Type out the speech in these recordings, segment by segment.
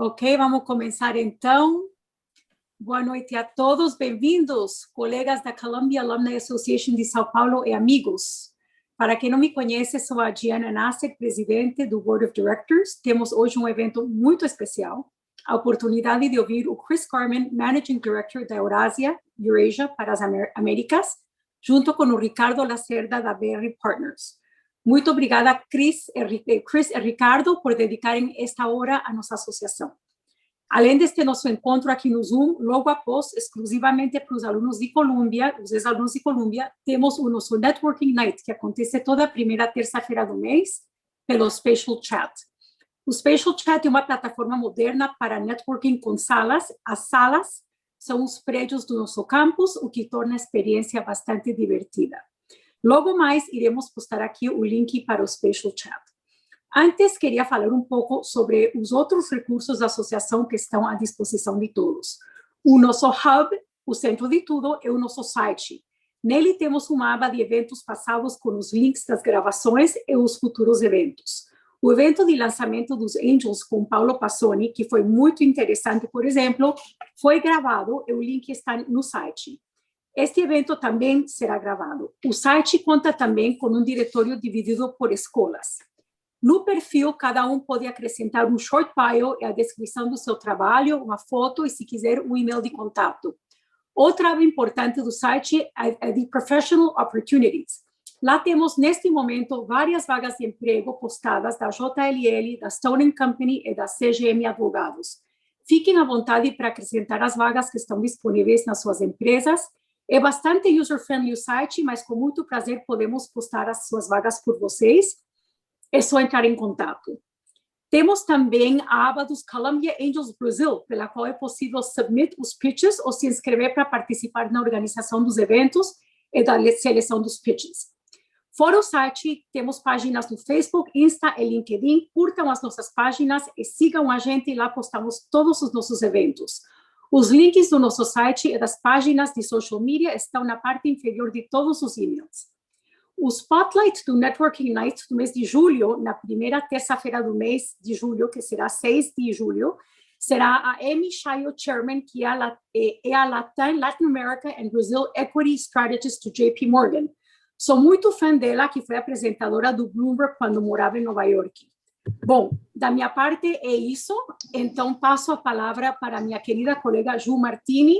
Ok, vamos começar então. Boa noite a todos, bem-vindos, colegas da Columbia Alumni Association de São Paulo e amigos. Para quem não me conhece, sou a Gianna Nasser, presidente do Board of Directors. Temos hoje um evento muito especial, a oportunidade de ouvir o Chris Carman, Managing Director da Eurasia para as Américas, junto com o Ricardo Lacerda da BR Partners. Muito obrigada, Chris e Ricardo, por dedicarem esta hora à nossa associação. Além deste nosso encontro aqui no Zoom, logo após, exclusivamente para os alunos de Columbia, os ex-alunos de Columbia, temos o nosso Networking Night, que acontece toda a primeira terça-feira do mês, pelo Spatial Chat. O Spatial Chat é uma plataforma moderna para networking com salas. As salas são os prédios do nosso campus, o que torna a experiência bastante divertida. Logo mais, iremos postar aqui o link para o Spatial Chat. Antes, queria falar um pouco sobre os outros recursos da associação que estão à disposição de todos. O nosso hub, o centro de tudo, é o nosso site. Nele temos uma aba de eventos passados com os links das gravações e os futuros eventos. O evento de lançamento dos Angels com Paulo Passoni, que foi muito interessante, por exemplo, foi gravado e o link está no site. Este evento também será gravado. O site conta também com um diretório dividido por escolas. No perfil, cada um pode acrescentar um short bio e a descrição do seu trabalho, uma foto e, se quiser, um e-mail de contato. Outra aba importante do site é de Professional Opportunities. Lá temos, neste momento, várias vagas de emprego postadas da JLL, da Stone Company e da CGM Advogados. Fiquem à vontade para acrescentar as vagas que estão disponíveis nas suas empresas. É bastante user-friendly o site, mas com muito prazer podemos postar as suas vagas por vocês. É só entrar em contato. Temos também a aba dos Columbia Angels Brasil, pela qual é possível submit os pitches ou se inscrever para participar na organização dos eventos e da seleção dos pitches. Fora o site, temos páginas no Facebook, Insta e LinkedIn. Curtam as nossas páginas e sigam a gente, e lá postamos todos os nossos eventos. Os links do nosso site e das páginas de social media estão na parte inferior de todos os e-mails. O Spotlight do Networking Night do mês de julho, na primeira terça-feira do mês de julho, que será 6 de julho, será a Amy Shayo Chairman, que é a Latin America and Brazil Equity Strategist do JP Morgan. Sou muito fã dela, que foi apresentadora do Bloomberg quando morava em Nova York. Bom, da minha parte é isso, então passo a palavra para a minha querida colega Ju Martini.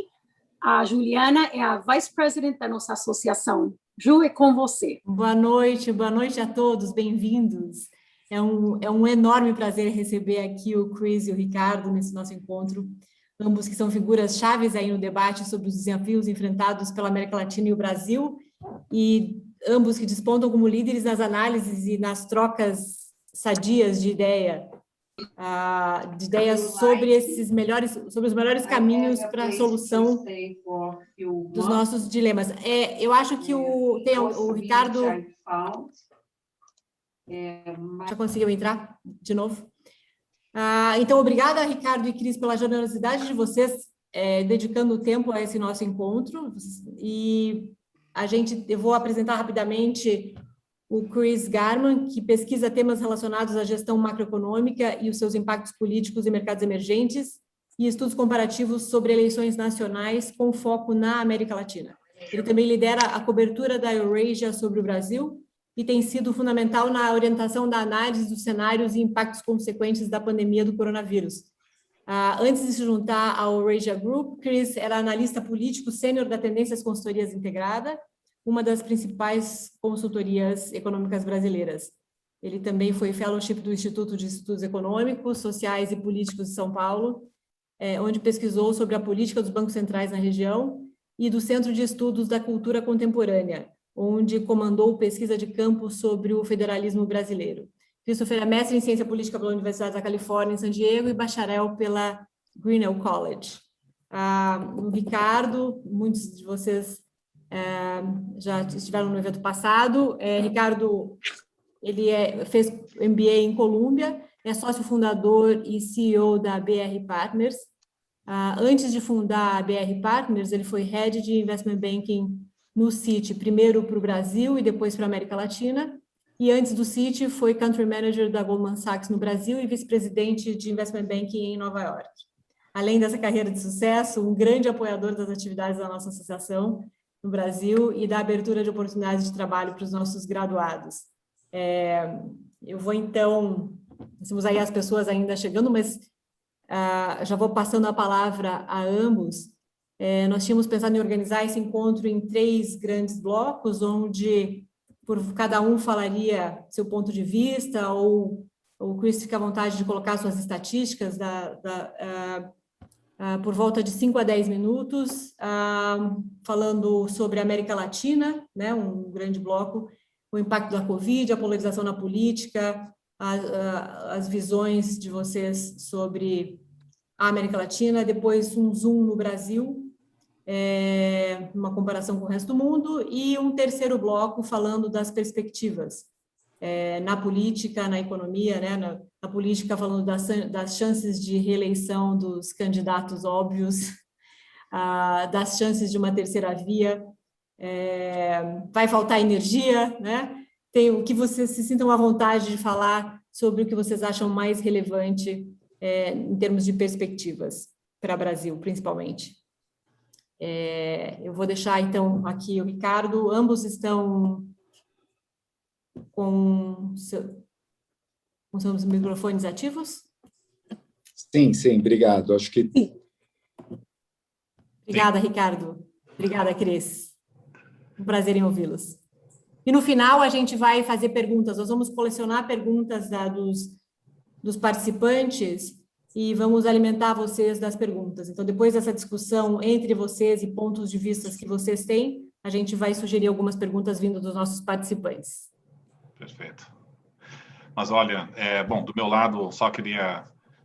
A Juliana é a Vice President da nossa associação. Ju, é com você. Boa noite a todos, bem-vindos. É um enorme prazer receber aqui o Chris e o Ricardo nesse nosso encontro, ambos que são figuras chaves aí no debate sobre os desafios enfrentados pela América Latina e o Brasil, e ambos que despontam como líderes nas análises e nas trocas sadias de ideias sobre os melhores caminhos para a solução dos nossos dilemas. Eu acho que o Ricardo já conseguiu entrar de novo? Então, obrigada, Ricardo e Cris, pela generosidade de vocês dedicando o tempo a esse nosso encontro. E eu vou apresentar rapidamente o Chris Garman, que pesquisa temas relacionados à gestão macroeconômica e os seus impactos políticos em mercados emergentes e estudos comparativos sobre eleições nacionais com foco na América Latina. Ele também lidera a cobertura da Eurasia sobre o Brasil e tem sido fundamental na orientação da análise dos cenários e impactos consequentes da pandemia do coronavírus. Antes de se juntar ao Eurasia Group, Chris era analista político sênior da Tendências Consultorias Integrada, uma das principais consultorias econômicas brasileiras. Ele também foi fellowship do Instituto de Estudos Econômicos, Sociais e Políticos de São Paulo, onde pesquisou sobre a política dos bancos centrais na região, e do Centro de Estudos da Cultura Contemporânea, onde comandou pesquisa de campo sobre o federalismo brasileiro. Christopher é mestre em Ciência Política pela Universidade da Califórnia, em San Diego, e bacharel pela Grinnell College. O Ricardo, muitos de vocês já estiveram no evento passado. Ricardo, ele fez MBA em Colômbia, é sócio fundador e CEO da BR Partners. Antes de fundar a BR Partners, ele foi Head de Investment Banking no Citi, primeiro para o Brasil e depois para a América Latina. e antes do Citi foi Country Manager da Goldman Sachs no Brasil e vice-presidente de Investment Banking em Nova York. Além dessa carreira de sucesso, um grande apoiador das atividades da nossa associação no Brasil e da abertura de oportunidades de trabalho para os nossos graduados. Eu vou, então, temos aí as pessoas ainda chegando, mas já vou passando a palavra a ambos. Nós tínhamos pensado em organizar esse encontro em 3 grandes blocos, onde cada um falaria seu ponto de vista, ou o Chris fica à vontade de colocar suas estatísticas por volta de 5 a 10 minutos, falando sobre a América Latina, né, um grande bloco, o impacto da Covid, a polarização na política, as visões de vocês sobre a América Latina, depois um zoom no Brasil, uma comparação com o resto do mundo, e um terceiro bloco falando das perspectivas na política, na economia, né, na política falando das chances de reeleição dos candidatos óbvios, das chances de uma terceira via, vai faltar energia, né? Tem o que vocês se sintam à vontade de falar sobre o que vocês acham mais relevante em termos de perspectivas para o Brasil, principalmente. Eu vou deixar, então, aqui o Ricardo. Ambos estão com seus microfones ativos? Sim, obrigado. Acho que... Obrigada, Ricardo. Obrigada, Cris. Um prazer em ouvi-los. E no final a gente vai fazer perguntas. Nós vamos colecionar perguntas dos participantes e vamos alimentar vocês das perguntas. Então, depois dessa discussão entre vocês e pontos de vista que vocês têm, a gente vai sugerir algumas perguntas vindo dos nossos participantes. Perfeito. Mas, olha, bom, do meu lado, só queria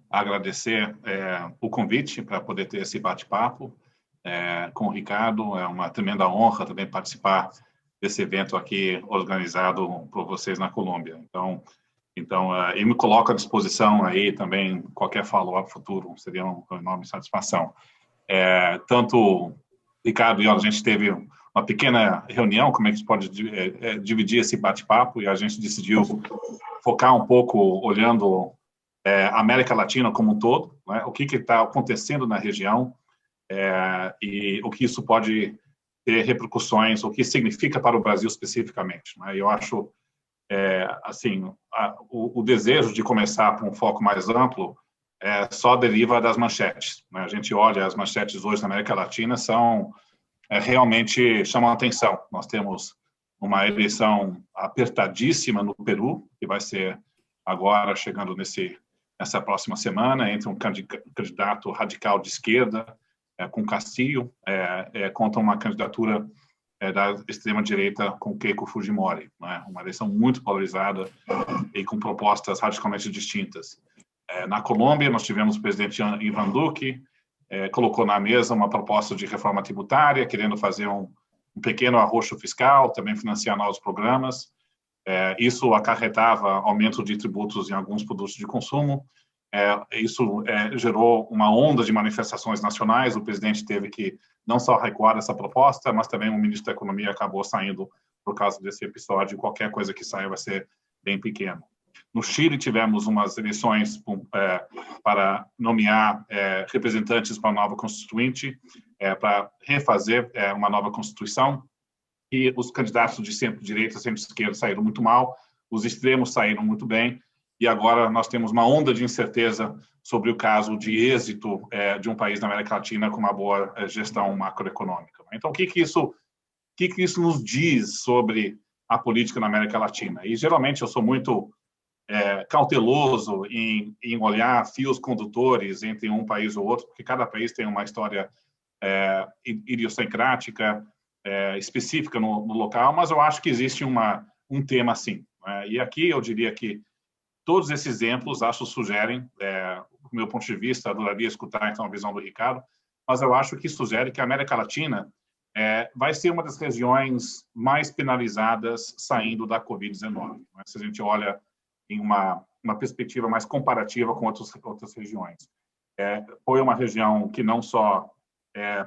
agradecer o convite para poder ter esse bate-papo com o Ricardo. É uma tremenda honra também participar desse evento aqui organizado por vocês na Colômbia. Então, eu me coloco à disposição aí também, qualquer follow-up futuro, seria uma enorme satisfação. Tanto Ricardo e eu, a gente teve uma pequena reunião, como é que se pode dividir esse bate-papo, e a gente decidiu focar um pouco olhando a América Latina como um todo, né? O que está acontecendo na região e o que isso pode ter repercussões, o que significa para o Brasil especificamente, né? Eu acho, assim, o desejo de começar por um foco mais amplo só deriva das manchetes, né? A gente olha as manchetes hoje na América Latina, são realmente chamam a atenção. Nós temos uma eleição apertadíssima no Peru, que vai ser agora, chegando nessa próxima semana, entre um candidato radical de esquerda, com Castillo, contra uma candidatura da extrema-direita com Keiko Fujimori, né? Uma eleição muito polarizada e com propostas radicalmente distintas. Na Colômbia, nós tivemos o presidente Iván Duque, colocou na mesa uma proposta de reforma tributária, querendo fazer um pequeno arroxo fiscal, também financiar novos programas. Isso acarretava aumento de tributos em alguns produtos de consumo. Isso gerou uma onda de manifestações nacionais. O presidente teve que não só recuar essa proposta, mas também o ministro da Economia acabou saindo por causa desse episódio. Qualquer coisa que saia vai ser bem pequeno. No Chile, tivemos umas eleições para nomear representantes para a nova Constituinte, para refazer uma nova Constituição, e os candidatos de centro-direita, centro-esquerda saíram muito mal, os extremos saíram muito bem, e agora nós temos uma onda de incerteza sobre o caso de êxito de um país da América Latina com uma boa gestão macroeconômica. Então, o que isso nos diz sobre a política na América Latina? E, geralmente, eu sou muito cauteloso em olhar fios condutores entre um país ou outro, porque cada país tem uma história idiosincrática, específica no local, mas eu acho que existe um tema assim, né? E aqui eu diria que todos esses exemplos, acho, sugerem, do meu ponto de vista, adoraria escutar então a visão do Ricardo, mas eu acho que sugere que a América Latina vai ser uma das regiões mais penalizadas saindo da Covid-19, né? Se a gente olha em uma perspectiva mais comparativa com outras regiões. Foi uma região que não só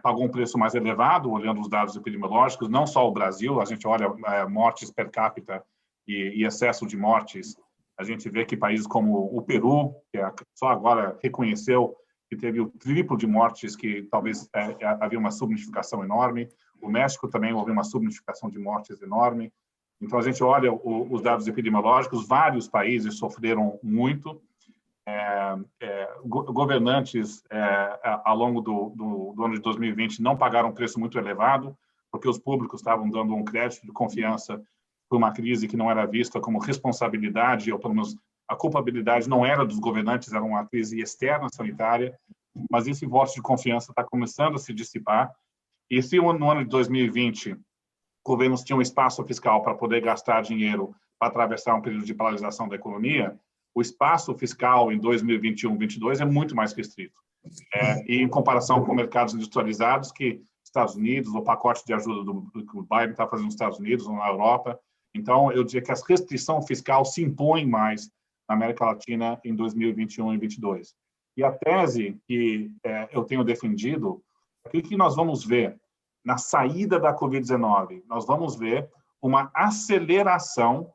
pagou um preço mais elevado, olhando os dados epidemiológicos, não só o Brasil, a gente olha mortes per capita e excesso de mortes, a gente vê que países como o Peru, que só agora reconheceu que teve o triplo de mortes, que talvez havia uma subnotificação enorme. O México também houve uma subnotificação de mortes enorme. Então, a gente olha os dados epidemiológicos, vários países sofreram muito. Governantes, ao longo do ano de 2020, não pagaram um preço muito elevado, porque os públicos estavam dando um crédito de confiança por uma crise que não era vista como responsabilidade, ou pelo menos a culpabilidade não era dos governantes, era uma crise externa sanitária, mas esse voto de confiança está começando a se dissipar. E se no ano de 2020 governos tinham espaço fiscal para poder gastar dinheiro para atravessar um período de paralisação da economia, o espaço fiscal em 2021-22 é muito mais restrito. E em comparação com mercados industrializados, que Estados Unidos, o pacote de ajuda que o Biden está fazendo nos Estados Unidos ou na Europa. Então, eu diria que a restrição fiscal se impõe mais na América Latina em 2021 e 2022. E a tese que eu tenho defendido é que o que nós vamos ver na saída da Covid-19, nós vamos ver uma aceleração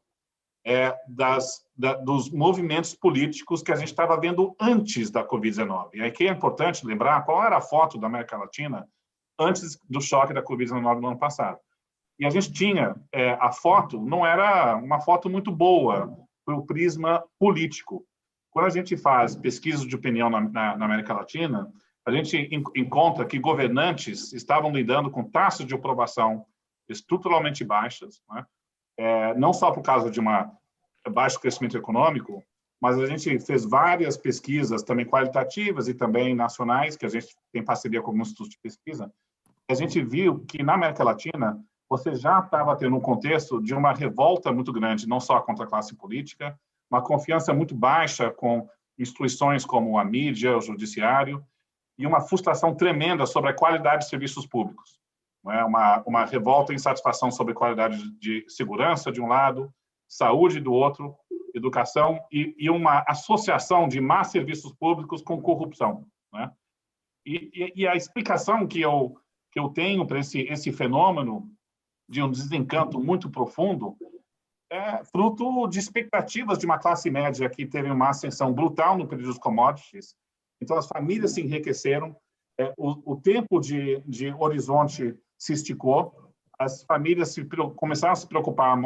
dos movimentos políticos que a gente estava vendo antes da Covid-19. E aqui é importante lembrar qual era a foto da América Latina antes do choque da Covid-19 no ano passado. E a gente tinha, a foto não era uma foto muito boa para o prisma político. Quando a gente faz pesquisas de opinião na América Latina, a gente encontra que governantes estavam lidando com taxas de aprovação estruturalmente baixas, né? Não só por causa de baixo crescimento econômico, mas a gente fez várias pesquisas também qualitativas e também nacionais, que a gente tem parceria com alguns institutos de pesquisa. A gente viu que na América Latina você já estava tendo um contexto de uma revolta muito grande, não só contra a classe política, uma confiança muito baixa com instituições como a mídia, o judiciário, e uma frustração tremenda sobre a qualidade de serviços públicos. Uma revolta e insatisfação sobre a qualidade de segurança, de um lado, saúde do outro, educação, e uma associação de má serviços públicos com corrupção, né? E a explicação que eu tenho para esse fenômeno de um desencanto muito profundo é fruto de expectativas de uma classe média que teve uma ascensão brutal no período dos commodities. Então, as famílias se enriqueceram, o tempo de horizonte se esticou, as famílias começaram a se preocupar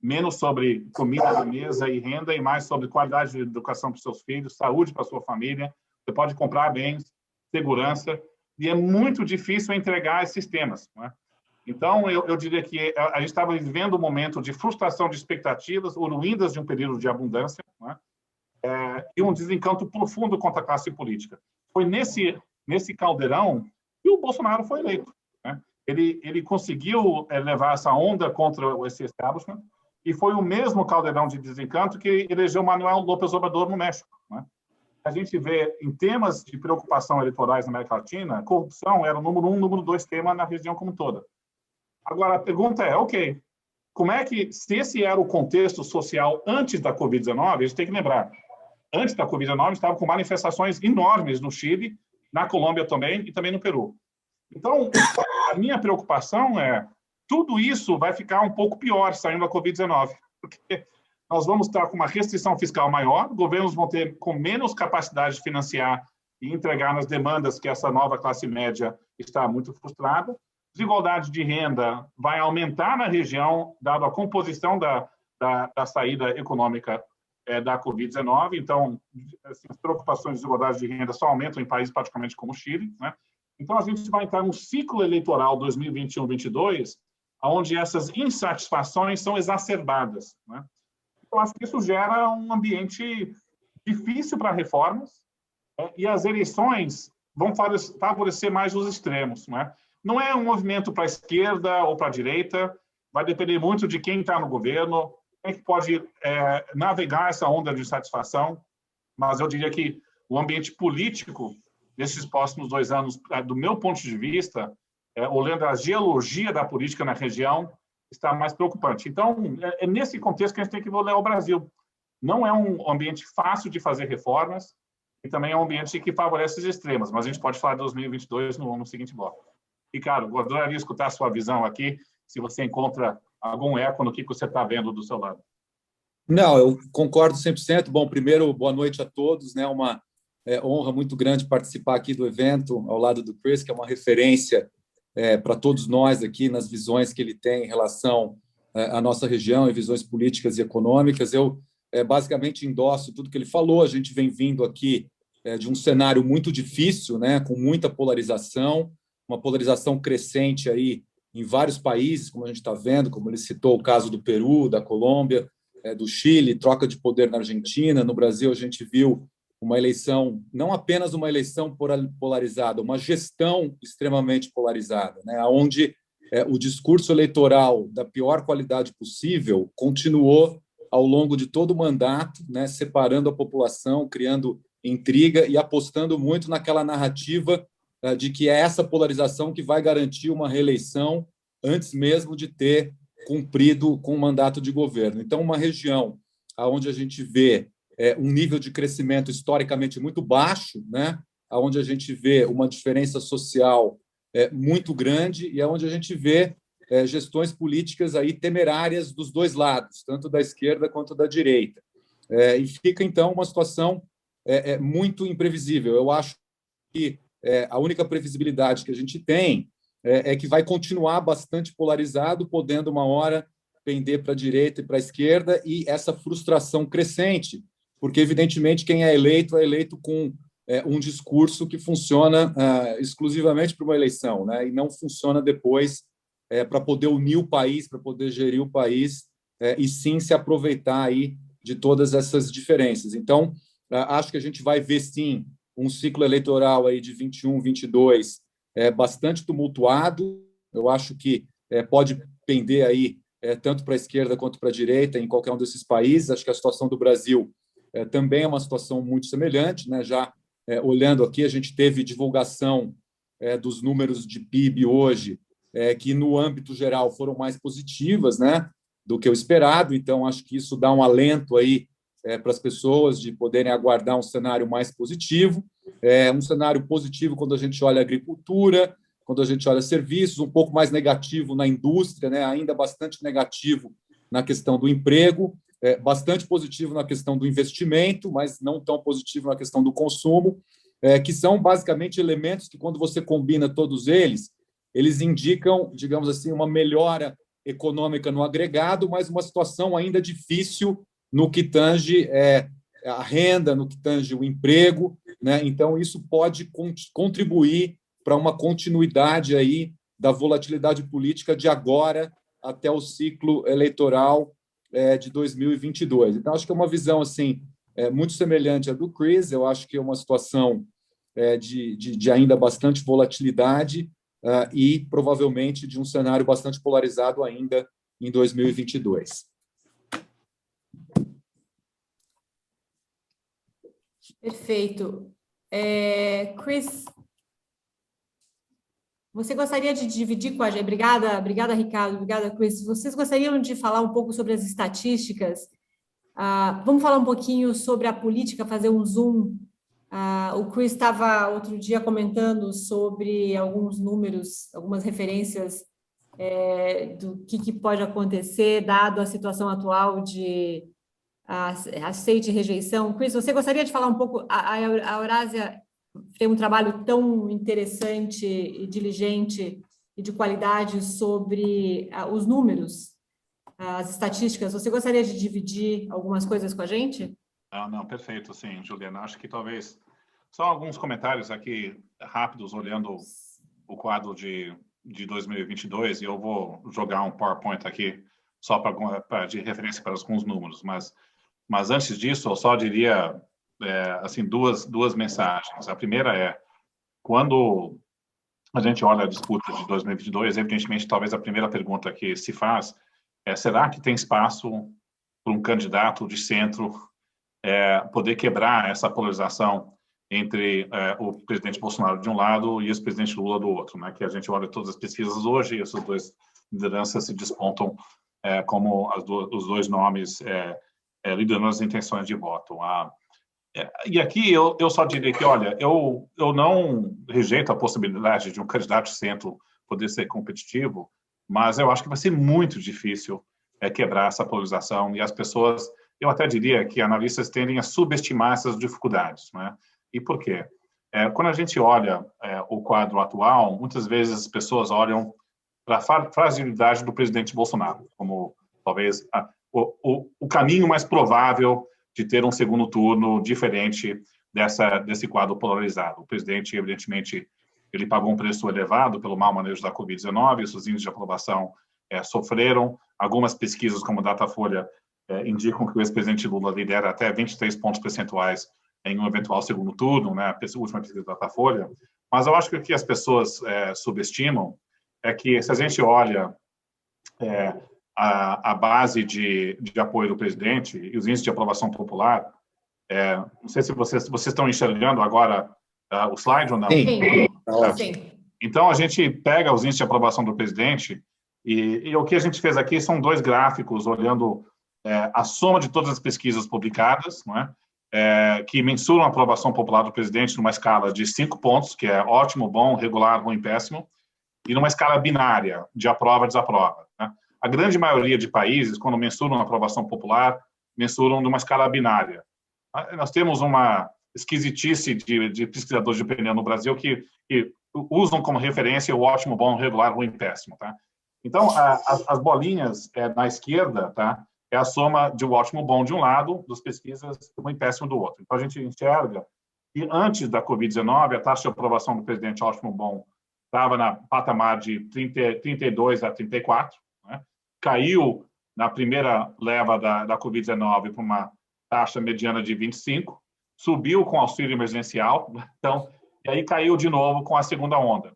menos sobre comida na mesa e renda, e mais sobre qualidade de educação para os seus filhos, saúde para a sua família. Você pode comprar bens, segurança, e é muito difícil entregar esses temas, né? Então, eu diria que a gente estava vivendo um momento de frustração de expectativas, oriundas de um período de abundância, né? E um desencanto profundo contra a classe política. Foi nesse caldeirão que o Bolsonaro foi eleito, né? Ele conseguiu levar essa onda contra esse establishment, e foi o mesmo caldeirão de desencanto que elegeu Manuel López Obrador no México, né? A gente vê, em temas de preocupação eleitorais na América Latina, corrupção era o número 1, número 2 tema na região como toda. Agora, a pergunta é, ok, como é que, se esse era o contexto social antes da Covid-19, a gente tem que lembrar, antes da Covid-19 estava com manifestações enormes no Chile, na Colômbia também, e também no Peru. Então, a minha preocupação é, tudo isso vai ficar um pouco pior saindo da Covid-19, porque nós vamos estar com uma restrição fiscal maior, governos vão ter com menos capacidade de financiar e entregar nas demandas que essa nova classe média está muito frustrada. Desigualdade de renda vai aumentar na região, dado a composição da saída econômica da Covid-19. Então, assim, as preocupações de desigualdade de renda só aumentam em países praticamente como o Chile, né? Então, a gente vai entrar num ciclo eleitoral 2021-22, onde essas insatisfações são exacerbadas, né? Eu acho que isso gera um ambiente difícil para reformas, e as eleições vão favorecer mais os extremos, né? Não é um movimento para a esquerda ou para a direita, vai depender muito de quem está no governo, quem que pode navegar essa onda de insatisfação, mas eu diria que o ambiente político nesses próximos 2 anos, do meu ponto de vista, olhando a geologia da política na região, está mais preocupante. Então, é nesse contexto que a gente tem que olhar o Brasil. Não é um ambiente fácil de fazer reformas, e também é um ambiente que favorece os extremos, mas a gente pode falar de 2022 no seguinte bloco. Ricardo, adoraria escutar a sua visão aqui, se você encontra algum eco no que você está vendo do seu lado. Não, eu concordo 100%. Bom, primeiro, boa noite a todos, né? Uma honra muito grande participar aqui do evento ao lado do Chris, que é uma referência para todos nós aqui nas visões que ele tem em relação à nossa região e visões políticas e econômicas. Eu basicamente endosso tudo que ele falou. A gente vem vindo aqui de um cenário muito difícil, né? Com muita polarização, uma polarização crescente aí em vários países, como a gente está vendo, como ele citou o caso do Peru, da Colômbia, do Chile, troca de poder na Argentina. No Brasil, a gente viu uma eleição, não apenas uma eleição polarizada, uma gestão extremamente polarizada, né? Onde o discurso eleitoral da pior qualidade possível continuou ao longo de todo o mandato, né? Separando a população, criando intriga e apostando muito naquela narrativa de que é essa polarização que vai garantir uma reeleição antes mesmo de ter cumprido com o mandato de governo. Então, uma região onde a gente vê um nível de crescimento historicamente muito baixo, né? Onde a gente vê uma diferença social muito grande e onde a gente vê gestões políticas aí temerárias dos dois lados, tanto da esquerda quanto da direita. E fica, então, uma situação muito imprevisível. Eu acho que a única previsibilidade que a gente tem é que vai continuar bastante polarizado, podendo uma hora pender para a direita e para a esquerda, e essa frustração crescente, porque, evidentemente, quem é eleito com um discurso que funciona exclusivamente para uma eleição, né? E não funciona depois para poder unir o país, para poder gerir o país, e sim se aproveitar aí de todas essas diferenças. Então, acho que a gente vai ver, sim, um ciclo eleitoral aí de 21, 22 bastante tumultuado. Eu acho que pode pender aí tanto para a esquerda quanto para a direita em qualquer um desses países. Acho que a situação do Brasil também é uma situação muito semelhante, né? Já olhando aqui, a gente teve divulgação dos números de PIB hoje, que no âmbito geral foram mais positivas, né, do que o esperado. Então, acho que isso dá um alento aí para as pessoas de poderem aguardar um cenário mais positivo. Um cenário positivo quando a gente olha a agricultura, quando a gente olha serviços, um pouco mais negativo na indústria, né, ainda bastante negativo na questão do emprego, bastante positivo na questão do investimento, mas não tão positivo na questão do consumo, que são basicamente elementos que, quando você combina todos eles indicam, digamos assim, uma melhora econômica no agregado, mas uma situação ainda difícil no que tange a renda, no que tange o emprego, né? Então, isso pode contribuir para uma continuidade aí da volatilidade política de agora até o ciclo eleitoral de 2022. Então, acho que é uma visão assim muito semelhante à do Chris. Eu acho que é uma situação de ainda bastante volatilidade e provavelmente de um cenário bastante polarizado ainda em 2022. Perfeito. Chris, você gostaria de dividir com a gente? Obrigada, Ricardo, obrigada, Chris. Vocês gostariam de falar um pouco sobre as estatísticas? Vamos falar um pouquinho sobre a política, fazer um zoom. O Chris estava outro dia comentando sobre alguns números, algumas referências do que pode acontecer, dado a situação atual de aceite e rejeição. Chris, você gostaria de falar um pouco? A Eurásia tem um trabalho tão interessante e diligente e de qualidade sobre os números, as estatísticas. Você gostaria de dividir algumas coisas com a gente? Não, perfeito, sim, Juliana. Acho que talvez só alguns comentários aqui rápidos, olhando o quadro de 2022, e eu vou jogar um PowerPoint aqui só de referência para alguns números, mas antes disso, eu só diria assim duas mensagens. A primeira é, quando a gente olha a disputa de 2022, evidentemente, talvez a primeira pergunta que se faz é: será que tem espaço para um candidato de centro poder quebrar essa polarização entre o presidente Bolsonaro de um lado e o presidente Lula do outro, né? Que a gente olha todas as pesquisas hoje e essas duas lideranças se despontam como os dois nomes liderando as intenções de voto. E aqui eu só diria que, olha, eu não rejeito a possibilidade de um candidato de centro poder ser competitivo, mas eu acho que vai ser muito difícil quebrar essa polarização, e as pessoas, eu até diria que analistas tendem a subestimar essas dificuldades, né? E por quê? Quando a gente olha o quadro atual, muitas vezes as pessoas olham para a fragilidade do presidente Bolsonaro, como talvez o caminho mais provável de ter um segundo turno diferente desse quadro polarizado. O presidente, evidentemente, ele pagou um preço elevado pelo mau manejo da Covid-19, seus índices de aprovação sofreram. Algumas pesquisas, como a Datafolha, indicam que o ex-presidente Lula lidera até 23 pontos percentuais em um eventual segundo turno, né? A última pesquisa da Datafolha. Mas eu acho que o que as pessoas subestimam é que, se a gente olha a base de apoio do presidente e os índices de aprovação popular, não sei se vocês estão enxergando agora o slide ou não. Sim. Sim. Então, a gente pega os índices de aprovação do presidente e o que a gente fez aqui são 2 gráficos olhando a soma de todas as pesquisas publicadas, não é? Que mensuram a aprovação popular do presidente numa escala de 5 pontos, que é ótimo, bom, regular, ruim, péssimo, e numa escala binária, de aprova, desaprova, né? A grande maioria de países, quando mensuram a aprovação popular, mensuram numa escala binária. Nós temos uma esquisitice de pesquisadores de opinião no Brasil que usam como referência o ótimo, bom, regular, ruim, péssimo, tá? Então, as bolinhas na esquerda, tá? É a soma de ótimo, bom de um lado, das pesquisas ruim, péssimo do outro. Então, a gente enxerga que antes da Covid-19, a taxa de aprovação do presidente ótimo, bom estava na patamar de 32 a 34, né? Caiu na primeira leva da Covid-19 para uma taxa mediana de 25, subiu com auxílio emergencial, então, e aí caiu de novo com a segunda onda.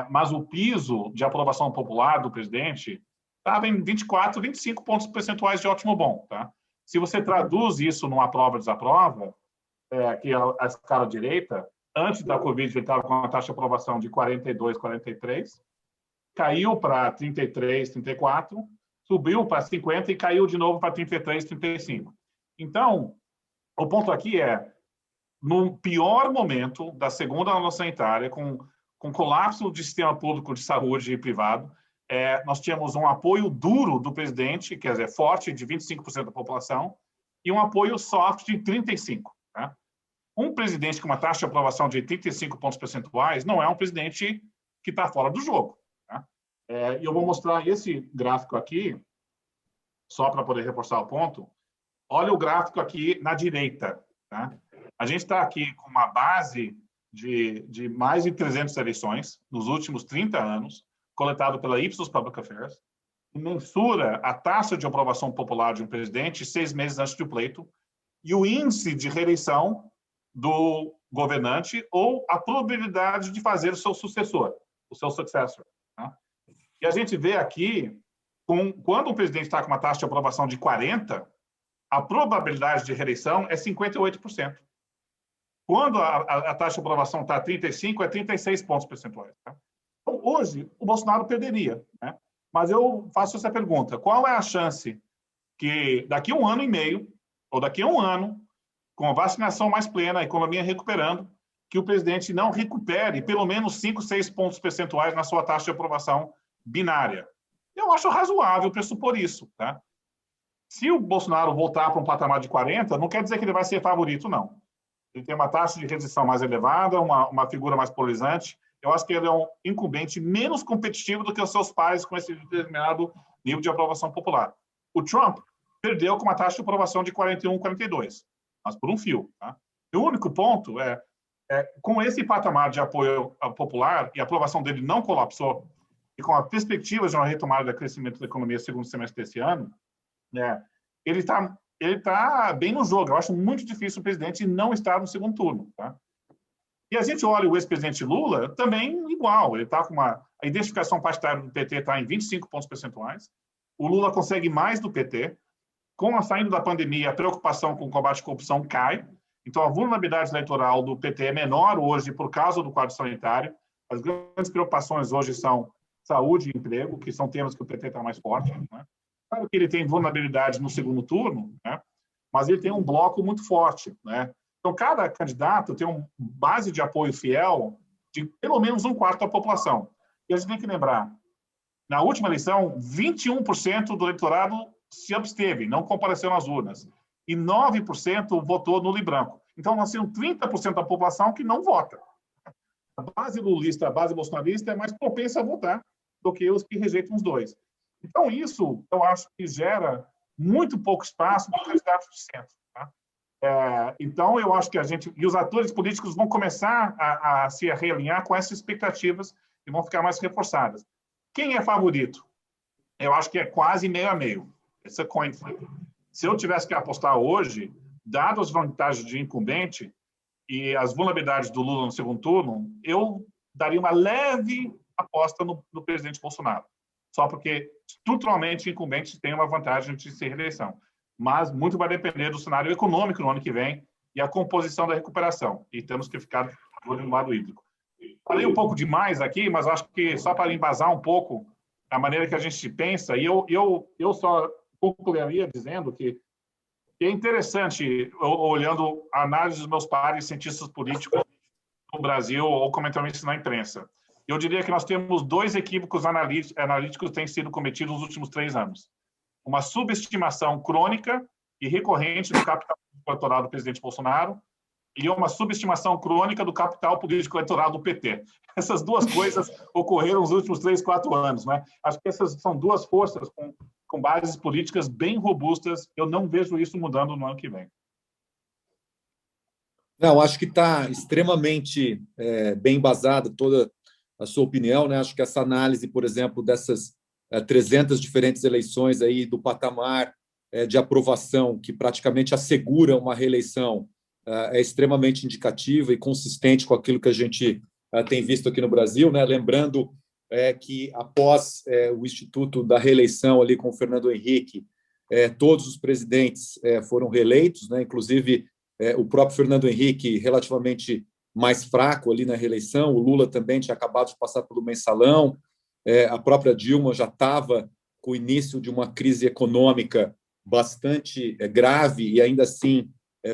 Mas o piso de aprovação popular do presidente estava em 24, 25 pontos percentuais de ótimo bom, tá? Se você traduz isso numa aprova desaprova, que é a escala direita, antes da Covid ele estava com uma taxa de aprovação de 42, 43, caiu para 33, 34, subiu para 50 e caiu de novo para 33, 35. Então, o ponto aqui no pior momento da segunda onda sanitária, com colapso do sistema público de saúde e privado, nós tínhamos um apoio duro do presidente, quer dizer, forte, de 25% da população, e um apoio soft de 35%. Tá? Um presidente com uma taxa de aprovação de 85 pontos percentuais não é um presidente que está fora do jogo. Tá? E eu vou mostrar esse gráfico aqui, só para poder reforçar o ponto. Olha o gráfico aqui na direita. Tá? A gente está aqui com uma base de mais de 300 eleições nos últimos 30 anos, coletado pela Ipsos Public Affairs, e mensura a taxa de aprovação popular de um presidente 6 meses antes do pleito e o índice de reeleição do governante ou a probabilidade de fazer o seu sucessor, o seu successor. Tá? E a gente vê aqui, quando o presidente está com uma taxa de aprovação de 40%, a probabilidade de reeleição é 58%. Quando a taxa de aprovação está 35%, é 36 pontos percentuais. Tá? Então, hoje, o Bolsonaro perderia. Né? Mas eu faço essa pergunta. Qual é a chance que daqui a 1 ano e meio, ou daqui a 1 ano, com a vacinação mais plena, a economia recuperando, que o presidente não recupere pelo menos 5, 6 pontos percentuais na sua taxa de aprovação binária? Eu acho razoável pressupor isso. Tá? Se o Bolsonaro voltar para um patamar de 40, não quer dizer que ele vai ser favorito, não. Ele tem uma taxa de rejeição mais elevada, uma figura mais polarizante. Eu acho que ele é um incumbente menos competitivo do que os seus pares com esse determinado nível de aprovação popular. O Trump perdeu com uma taxa de aprovação de 41, 42, mas por um fio. Tá? E o único ponto com esse patamar de apoio popular, e a aprovação dele não colapsou, e com a perspectiva de uma retomada do crescimento da economia segundo semestre desse ano, ele está bem no jogo. Eu acho muito difícil o presidente não estar no segundo turno. Tá? E a gente olha o ex-presidente Lula, também igual. Ele está com a identificação partidária do PT está em 25 pontos percentuais. O Lula consegue mais do PT. Com a saída da pandemia, a preocupação com o combate à corrupção cai. Então, a vulnerabilidade eleitoral do PT é menor hoje por causa do quadro sanitário. As grandes preocupações hoje são saúde e emprego, que são temas que o PT está mais forte. Né? Claro que ele tem vulnerabilidade no segundo turno, né? Mas ele tem um bloco muito forte. Né? Então, cada candidato tem uma base de apoio fiel de pelo menos 1/4 da população. E a gente tem que lembrar, Na última eleição, 21% do eleitorado se absteve, não compareceu nas urnas. E 9% votou nulo e branco. Então, nós temos 30% da população que não vota. A base lulista, a base bolsonarista é mais propensa a votar do que os que rejeitam os dois. Então, isso, eu acho que gera muito pouco espaço para candidatos de centro. Tá? Então, eu acho que a gente... E os atores políticos vão começar a se realinhar com essas expectativas e vão ficar mais reforçadas. Quem é favorito? Eu acho que é quase meio a meio. Essa coin flip. Se eu tivesse que apostar hoje, dadas as vantagens de incumbente e as vulnerabilidades do Lula no segundo turno, eu daria uma leve aposta no presidente Bolsonaro. Só porque, estruturalmente, incumbentes têm uma vantagem de ser reeleição. Mas muito vai depender do cenário econômico no ano que vem e a composição da recuperação. E temos que ficar no lado hídrico. Falei um pouco demais aqui, mas acho que só para embasar um pouco a maneira que a gente pensa, e eu só concluiria dizendo que é interessante, olhando a análise dos meus pares cientistas políticos no Brasil ou comentaristas na imprensa. Eu diria que nós temos 2 equívocos analíticos que têm sido cometidos nos últimos 3 anos. Uma subestimação crônica e recorrente do capital eleitoral do presidente Bolsonaro e uma subestimação crônica do capital político eleitoral do PT. Essas 2 coisas ocorreram nos últimos 3, 4 anos. Né? Acho que essas são 2 forças com bases políticas bem robustas. Eu não vejo isso mudando no ano que vem. Não, acho que está extremamente bem embasada toda a sua opinião, né? Acho que essa análise, por exemplo, dessas 300 diferentes eleições aí do patamar de aprovação que praticamente assegura uma reeleição é extremamente indicativa e consistente com aquilo que a gente tem visto aqui no Brasil, né? Lembrando que após o Instituto da Reeleição ali com o Fernando Henrique, todos os presidentes foram reeleitos, né? Inclusive o próprio Fernando Henrique relativamente mais fraco ali na reeleição, o Lula também tinha acabado de passar pelo mensalão, a própria Dilma já estava com o início de uma crise econômica bastante grave e ainda assim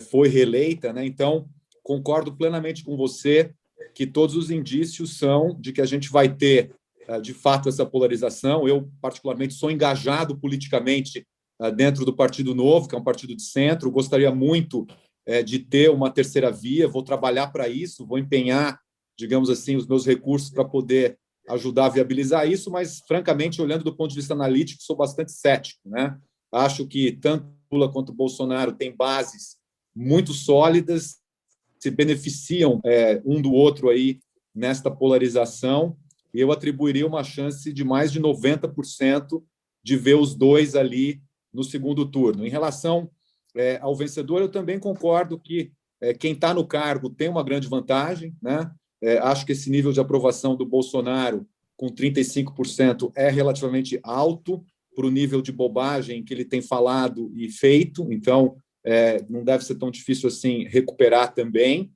foi reeleita, né? Então, concordo plenamente com você que todos os indícios são de que a gente vai ter, de fato, essa polarização. Eu, particularmente, sou engajado politicamente dentro do Partido Novo, que é um partido de centro, gostaria muito de ter uma terceira via, vou trabalhar para isso, vou empenhar, digamos assim, os meus recursos para poder ajudar a viabilizar isso, mas, francamente, olhando do ponto de vista analítico, sou bastante cético, né? Acho que tanto Lula quanto Bolsonaro têm bases muito sólidas, se beneficiam um do outro aí nesta polarização, e eu atribuiria uma chance de mais de 90% de ver os dois ali no segundo turno. Em relação ao vencedor, eu também concordo que quem está no cargo tem uma grande vantagem, né? Acho que esse nível de aprovação do Bolsonaro, com 35%, é relativamente alto para o nível de bobagem que ele tem falado e feito, então não deve ser tão difícil assim recuperar também.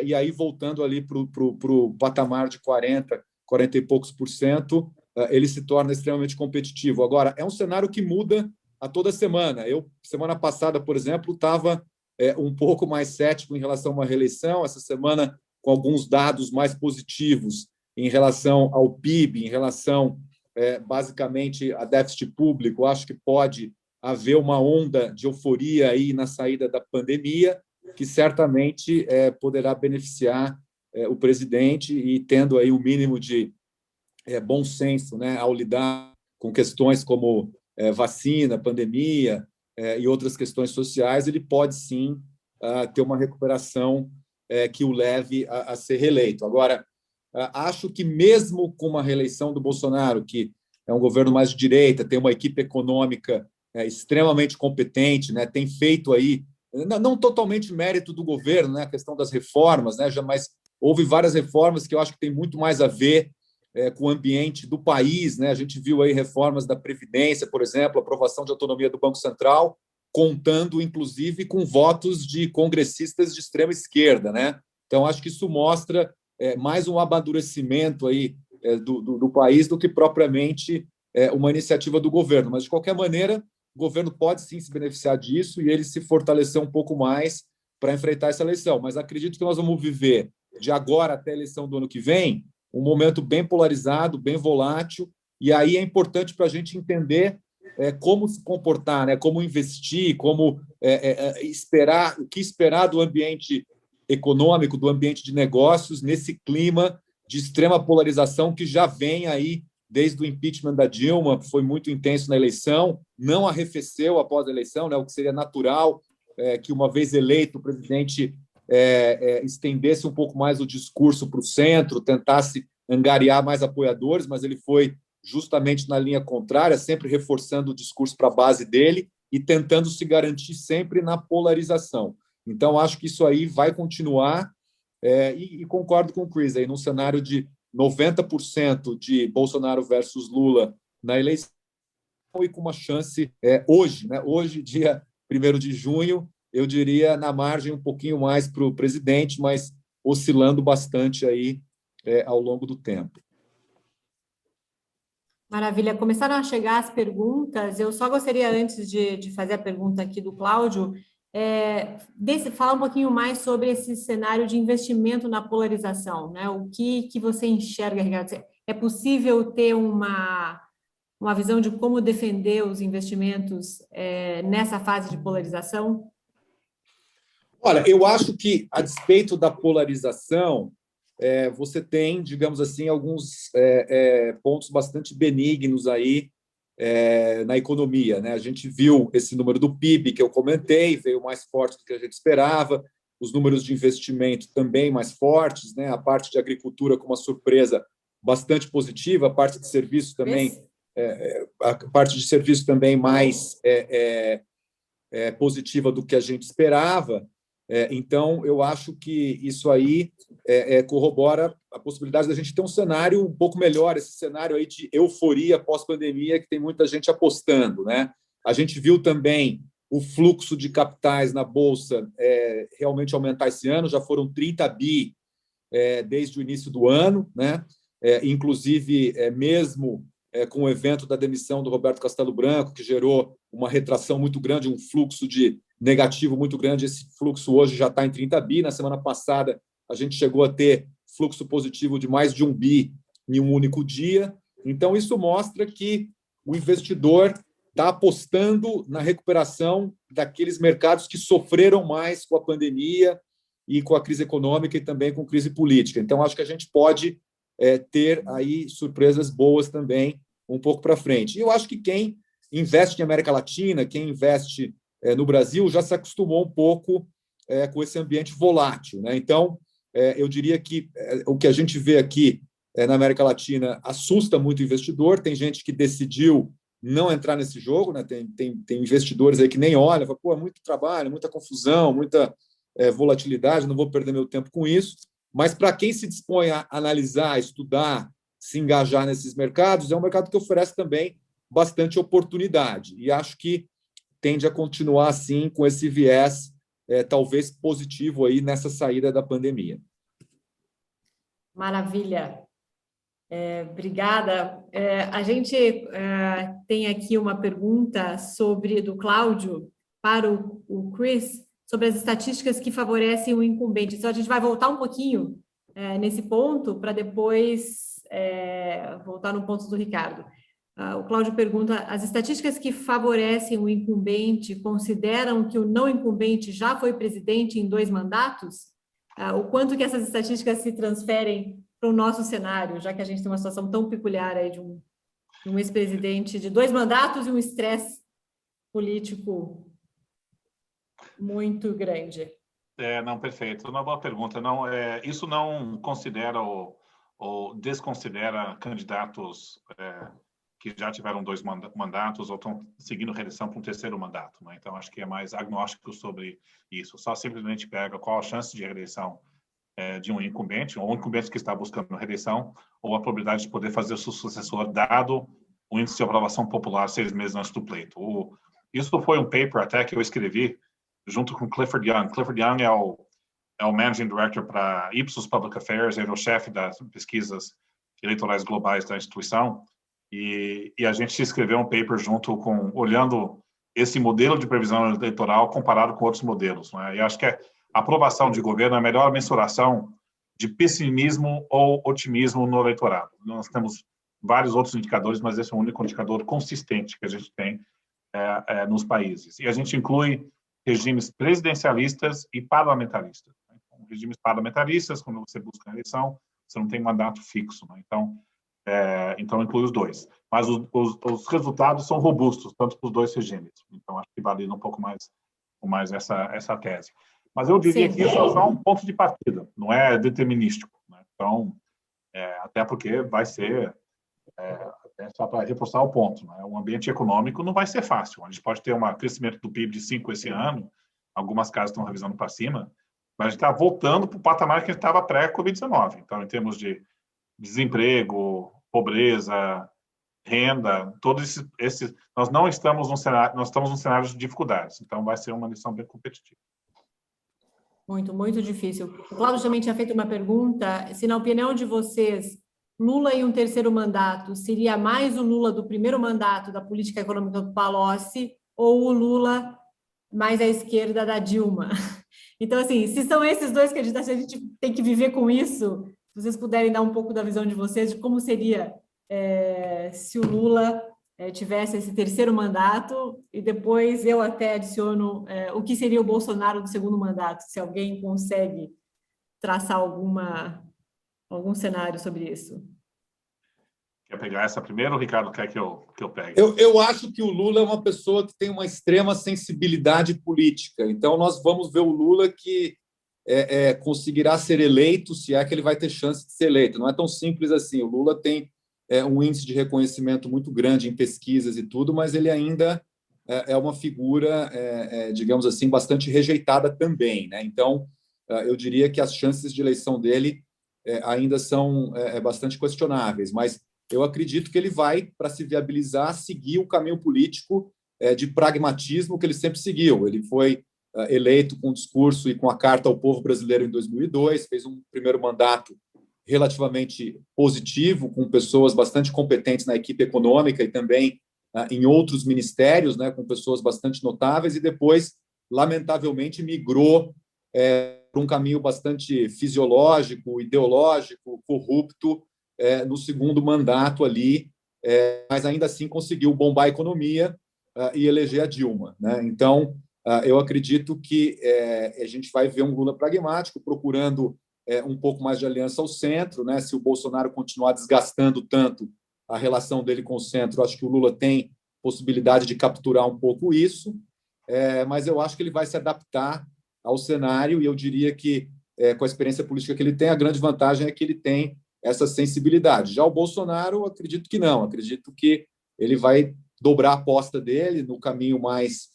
E aí, voltando ali para o patamar de 40 e poucos por cento, ele se torna extremamente competitivo. Agora, é um cenário que muda a toda semana. Eu, semana passada, por exemplo, estava um pouco mais cético em relação a uma reeleição, essa semana com alguns dados mais positivos em relação ao PIB, em relação, basicamente, a déficit público. Acho que pode haver uma onda de euforia aí na saída da pandemia, que certamente poderá beneficiar o presidente e tendo aí um mínimo de bom senso, né, ao lidar com questões como vacina, pandemia e outras questões sociais, ele pode sim ter uma recuperação que o leve a ser reeleito. Agora, acho que mesmo com uma reeleição do Bolsonaro, que é um governo mais de direita, tem uma equipe econômica extremamente competente, né, tem feito aí, não totalmente mérito do governo, né, a questão das reformas, né, mas houve várias reformas que eu acho que tem muito mais a ver com o ambiente do país, né? A gente viu aí reformas da Previdência, por exemplo, aprovação de autonomia do Banco Central, contando, inclusive, com votos de congressistas de extrema esquerda, né? Então, acho que isso mostra mais um amadurecimento aí do país do que propriamente uma iniciativa do governo. Mas, de qualquer maneira, o governo pode sim se beneficiar disso e ele se fortalecer um pouco mais para enfrentar essa eleição. Mas acredito que nós vamos viver, de agora até a eleição do ano que vem, um momento bem polarizado, bem volátil, e aí é importante para a gente entender como se comportar, né? Como investir, como esperar, o que esperar do ambiente econômico, do ambiente de negócios, nesse clima de extrema polarização que já vem aí desde o impeachment da Dilma, foi muito intenso na eleição, não arrefeceu após a eleição, né? O que seria natural, que uma vez eleito o presidente estendesse um pouco mais o discurso para o centro, tentasse angariar mais apoiadores, mas ele foi justamente na linha contrária, sempre reforçando o discurso para a base dele e tentando se garantir sempre na polarização. Então, acho que isso aí vai continuar, e concordo com o Chris, aí, num cenário de 90% de Bolsonaro versus Lula na eleição, e com uma chance hoje, né? Hoje, dia 1º de junho, eu diria na margem um pouquinho mais para o presidente, mas oscilando bastante aí ao longo do tempo. Maravilha. Começaram a chegar as perguntas. Eu só gostaria, antes de fazer a pergunta aqui do Cláudio, falar um pouquinho mais sobre esse cenário de investimento na polarização, né? O que você enxerga, Ricardo? É possível ter uma visão de como defender os investimentos nessa fase de polarização? Olha, eu acho que, a despeito da polarização, você tem, digamos assim, alguns pontos bastante benignos aí na economia, né? A gente viu esse número do PIB que eu comentei, veio mais forte do que a gente esperava, os números de investimento também mais fortes, né? A parte de agricultura com uma surpresa bastante positiva, a parte de serviços também, mais positiva do que a gente esperava. Então, eu acho que isso aí corrobora a possibilidade da gente ter um cenário um pouco melhor, esse cenário aí de euforia pós-pandemia que tem muita gente apostando, né? A gente viu também o fluxo de capitais na Bolsa realmente aumentar esse ano, já foram 30 bi desde o início do ano, né? Inclusive, mesmo com o evento da demissão do Roberto Castelo Branco, que gerou uma retração muito grande, um fluxo de negativo muito grande, esse fluxo hoje já está em 30 bi. Na semana passada, a gente chegou a ter fluxo positivo de mais de 1 bi em um único dia. Então, isso mostra que o investidor está apostando na recuperação daqueles mercados que sofreram mais com a pandemia e com a crise econômica e também com crise política. Então, acho que a gente pode ter aí surpresas boas também um pouco para frente. E eu acho que quem investe em América Latina, quem investe no Brasil, já se acostumou um pouco com esse ambiente volátil, né? Então, eu diria que o que a gente vê aqui na América Latina assusta muito o investidor. Tem gente que decidiu não entrar nesse jogo, né? Tem investidores aí que nem olham, falam, pô, é muito trabalho, muita confusão, muita volatilidade, não vou perder meu tempo com isso. Mas para quem se dispõe a analisar, estudar, se engajar nesses mercados, é um mercado que oferece também bastante oportunidade. E acho que tende a continuar assim, com esse viés talvez positivo aí nessa saída da pandemia. Maravilha. Obrigada. A gente tem aqui uma pergunta do Cláudio para o Chris, sobre as estatísticas que favorecem o incumbente. Então, a gente vai voltar um pouquinho nesse ponto para depois voltar no ponto do Ricardo. O Cláudio pergunta, as estatísticas que favorecem o incumbente consideram que o não incumbente já foi presidente em 2 mandatos? O quanto que essas estatísticas se transferem para o nosso cenário, já que a gente tem uma situação tão peculiar aí de um ex-presidente de 2 mandatos e um estresse político muito grande? Não, perfeito. Uma boa pergunta. Não, isso não considera ou desconsidera candidatos que já tiveram 2 mandatos ou estão seguindo reeleição para um 3º mandato, né? Então, acho que é mais agnóstico sobre isso. Só simplesmente pega qual a chance de reeleição de um incumbente, ou um incumbente que está buscando reeleição, ou a probabilidade de poder fazer o seu sucessor, dado o índice de aprovação popular 6 meses antes do pleito. Isso foi um paper até que eu escrevi junto com Clifford Young. Clifford Young é o Managing Director para Ipsos Public Affairs, ele é o chefe das pesquisas eleitorais globais da instituição, e a gente escreveu um paper junto olhando esse modelo de previsão eleitoral comparado com outros modelos, né? E acho que a aprovação de governo é a melhor mensuração de pessimismo ou otimismo no eleitorado. Nós temos vários outros indicadores, mas esse é o único indicador consistente que a gente tem nos países. E a gente inclui regimes presidencialistas e parlamentaristas. Né? Então, regimes parlamentaristas, quando você busca a eleição, você não tem mandato fixo. Né? Então inclui os dois. Mas os resultados são robustos, tanto para os dois regimes. Então, acho que valida um pouco mais essa tese. Mas eu diria que isso é só um ponto de partida, não é determinístico. Né? Então, até porque vai ser, só para reforçar o ponto, né? O ambiente econômico não vai ser fácil. A gente pode ter um crescimento do PIB de 5% esse ano, algumas casas estão revisando para cima, mas a gente está voltando para o patamar que a gente estava pré-Covid-19. Então, em termos de desemprego, pobreza, renda, todos esses nós não estamos nós estamos num cenário de dificuldades. Então, vai ser uma lição bem competitiva. Muito, muito difícil. O Cláudio também tinha feito uma pergunta, se na opinião de vocês, Lula em um terceiro mandato seria mais o Lula do primeiro mandato da política econômica do Palocci ou o Lula mais à esquerda da Dilma? Então, assim, se são esses dois candidatos, a gente tem que viver com isso. Se vocês puderem dar um pouco da visão de vocês, de como seria se o Lula tivesse esse terceiro mandato, e depois eu até adiciono o que seria o Bolsonaro do segundo mandato, se alguém consegue traçar algum cenário sobre isso. Quer pegar essa primeiro, ou o Ricardo quer que eu pegue? Eu acho que o Lula é uma pessoa que tem uma extrema sensibilidade política. Então, nós vamos ver o Lula que conseguirá ser eleito, se é que ele vai ter chance de ser eleito. Não é tão simples assim. O Lula tem um índice de reconhecimento muito grande em pesquisas e tudo, mas ele ainda é uma figura, digamos assim, bastante rejeitada também, né? Então, eu diria que as chances de eleição dele ainda são bastante questionáveis, mas eu acredito que ele vai, para se viabilizar, seguir o caminho político de pragmatismo que ele sempre seguiu. Ele foi eleito com o discurso e com a carta ao povo brasileiro em 2002, fez um primeiro mandato relativamente positivo, com pessoas bastante competentes na equipe econômica e também em outros ministérios, né, com pessoas bastante notáveis, e depois, lamentavelmente, migrou para um caminho bastante fisiológico, ideológico, corrupto, no segundo mandato ali, mas ainda assim conseguiu bombar a economia e eleger a Dilma, né? Então, eu acredito que a gente vai ver um Lula pragmático, procurando um pouco mais de aliança ao centro, né? Se o Bolsonaro continuar desgastando tanto a relação dele com o centro, acho que o Lula tem possibilidade de capturar um pouco isso, mas eu acho que ele vai se adaptar ao cenário, e eu diria que, com a experiência política que ele tem, a grande vantagem é que ele tem essa sensibilidade. Já o Bolsonaro, acredito que não, acredito que ele vai dobrar a aposta dele no caminho mais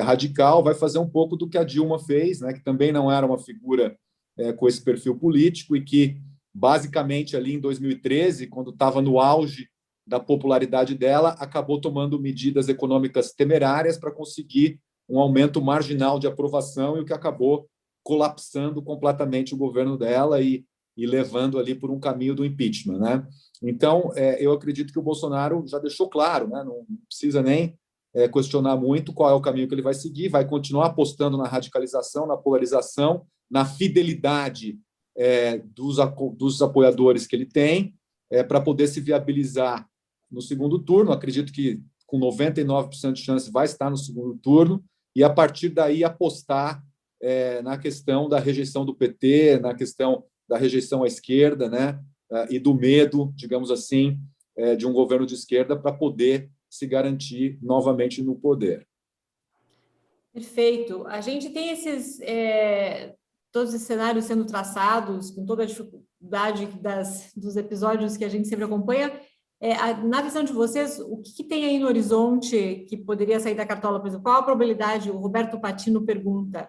radical, vai fazer um pouco do que a Dilma fez, né? Que também não era uma figura com esse perfil político, e que, basicamente, ali em 2013, quando estava no auge da popularidade dela, acabou tomando medidas econômicas temerárias para conseguir um aumento marginal de aprovação, e o que acabou colapsando completamente o governo dela e levando ali por um caminho do impeachment, né? Então, eu acredito que o Bolsonaro já deixou claro, né? Não precisa nem questionar muito qual é o caminho que ele vai seguir, vai continuar apostando na radicalização, na polarização, na fidelidade dos apoiadores que ele tem, para poder se viabilizar no segundo turno. Acredito que com 99% de chance vai estar no segundo turno, e a partir daí apostar na questão da rejeição do PT, na questão da rejeição à esquerda, né? E do medo, digamos assim, de um governo de esquerda para poder se garantir novamente no poder. Perfeito. A gente tem todos esses cenários sendo traçados, com toda a dificuldade dos episódios que a gente sempre acompanha. Na visão de vocês, o que tem aí no horizonte que poderia sair da cartola? Por exemplo, qual a probabilidade? O Roberto Patino pergunta,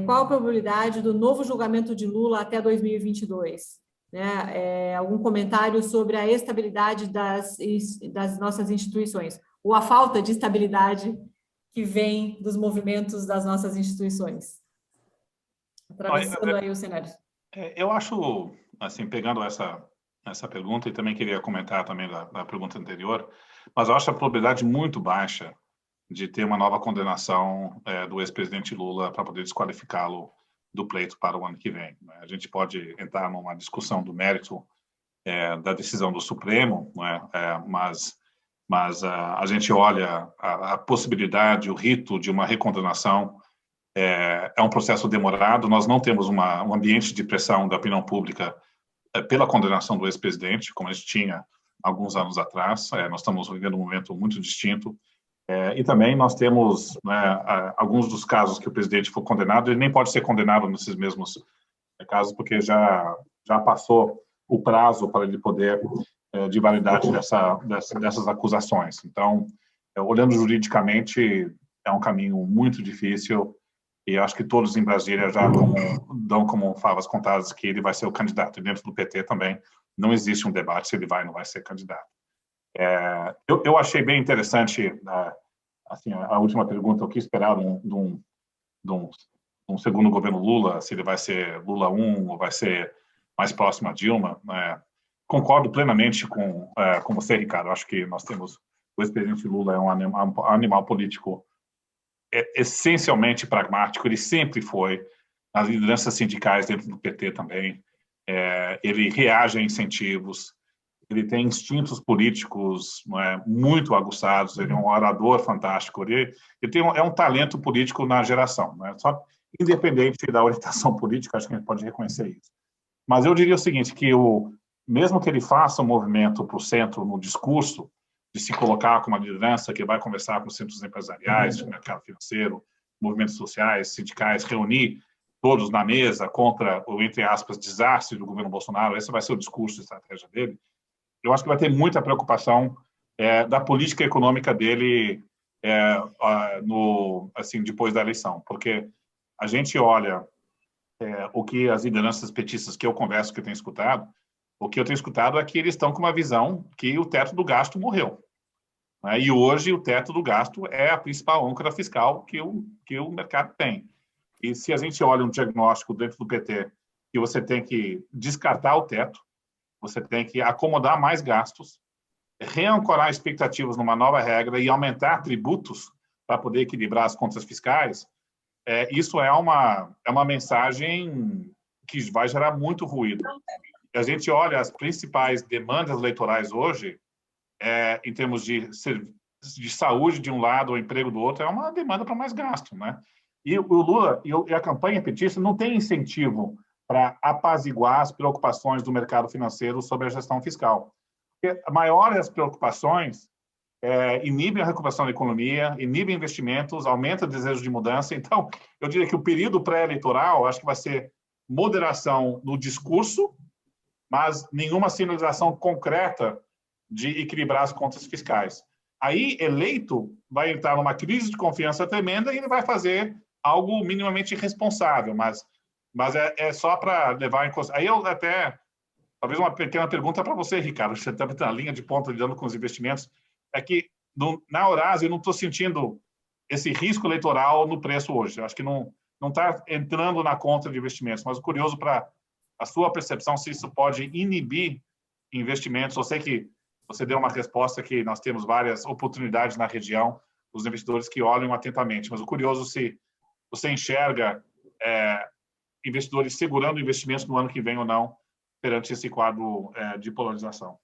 qual a probabilidade do novo julgamento de Lula até 2022? Né? Algum comentário sobre a estabilidade das nossas instituições, ou a falta de estabilidade que vem dos movimentos das nossas instituições? Atravessando aí o cenário. Eu acho, assim, pegando essa pergunta, e também queria comentar também da pergunta anterior, mas eu acho a probabilidade muito baixa de ter uma nova condenação do ex-presidente Lula para poder desqualificá-lo do pleito para o ano que vem. A gente pode entrar numa discussão do mérito da decisão do Supremo, né? Mas a gente olha a possibilidade, o rito de uma recondenação é um processo demorado. Nós não temos um ambiente de pressão da opinião pública pela condenação do ex-presidente, como a gente tinha alguns anos atrás. Nós estamos vivendo um momento muito distinto. E também nós temos, né, alguns dos casos que o presidente foi condenado, ele nem pode ser condenado nesses mesmos casos, porque já passou o prazo para ele poder de validade dessas acusações. Então, olhando juridicamente, é um caminho muito difícil, e acho que todos em Brasília já dão como favas contadas que ele vai ser o candidato. E dentro do PT também não existe um debate se ele vai ou não vai ser candidato. Eu achei bem interessante assim, a última pergunta, o que esperar de um segundo governo Lula, se ele vai ser Lula 1 ou vai ser mais próximo a Dilma. Concordo plenamente com você, Ricardo. Acho que nós temos o ex-presidente Lula é um animal político essencialmente pragmático. Ele sempre foi nas lideranças sindicais dentro do PT também. Ele reage a incentivos. Ele tem instintos políticos muito aguçados. Ele é um orador fantástico. Ele é um talento político na geração. Só independente da orientação política, acho que a gente pode reconhecer isso. Mas eu diria o seguinte, que mesmo que ele faça um movimento para o centro no discurso, de se colocar como uma liderança que vai conversar com os centros empresariais, com o mercado financeiro, movimentos sociais, sindicais, reunir todos na mesa contra o, entre aspas, desastre do governo Bolsonaro, esse vai ser o discurso e estratégia dele, eu acho que vai ter muita preocupação da política econômica dele assim, depois da eleição, porque a gente olha o que as lideranças petistas que eu converso, que eu tenho escutado, o que eu tenho escutado é que eles estão com uma visão que o teto do gasto morreu. E hoje o teto do gasto é a principal âncora fiscal que o mercado tem. E se a gente olha um diagnóstico dentro do PT, que você tem que descartar o teto, você tem que acomodar mais gastos, reancorar expectativas numa nova regra e aumentar tributos para poder equilibrar as contas fiscais, isso é uma mensagem que vai gerar muito ruído. A gente olha as principais demandas eleitorais hoje, em termos de saúde de um lado ou emprego do outro, é uma demanda para mais gasto, né? E o Lula e a campanha petista não tem incentivo para apaziguar as preocupações do mercado financeiro sobre a gestão fiscal. Porque a maior das preocupações inibem a recuperação da economia, inibem investimentos, aumenta o desejo de mudança. Então, eu diria que o período pré-eleitoral, acho que vai ser moderação no discurso, mas nenhuma sinalização concreta de equilibrar as contas fiscais. Aí, eleito, vai entrar numa crise de confiança tremenda e ele vai fazer algo minimamente irresponsável, mas é só para levar em consideração. Aí eu até, talvez uma pequena pergunta para você, Ricardo, você está na linha de ponta lidando com os investimentos, é que na Eurásia eu não estou sentindo esse risco eleitoral no preço hoje. Eu acho que não está entrando na conta de investimentos, mas o curioso para a sua percepção se isso pode inibir investimentos. Eu sei que você deu uma resposta que nós temos várias oportunidades na região, os investidores que olham atentamente, mas o curioso se você enxerga investidores segurando investimentos no ano que vem ou não, perante esse quadro de polarização.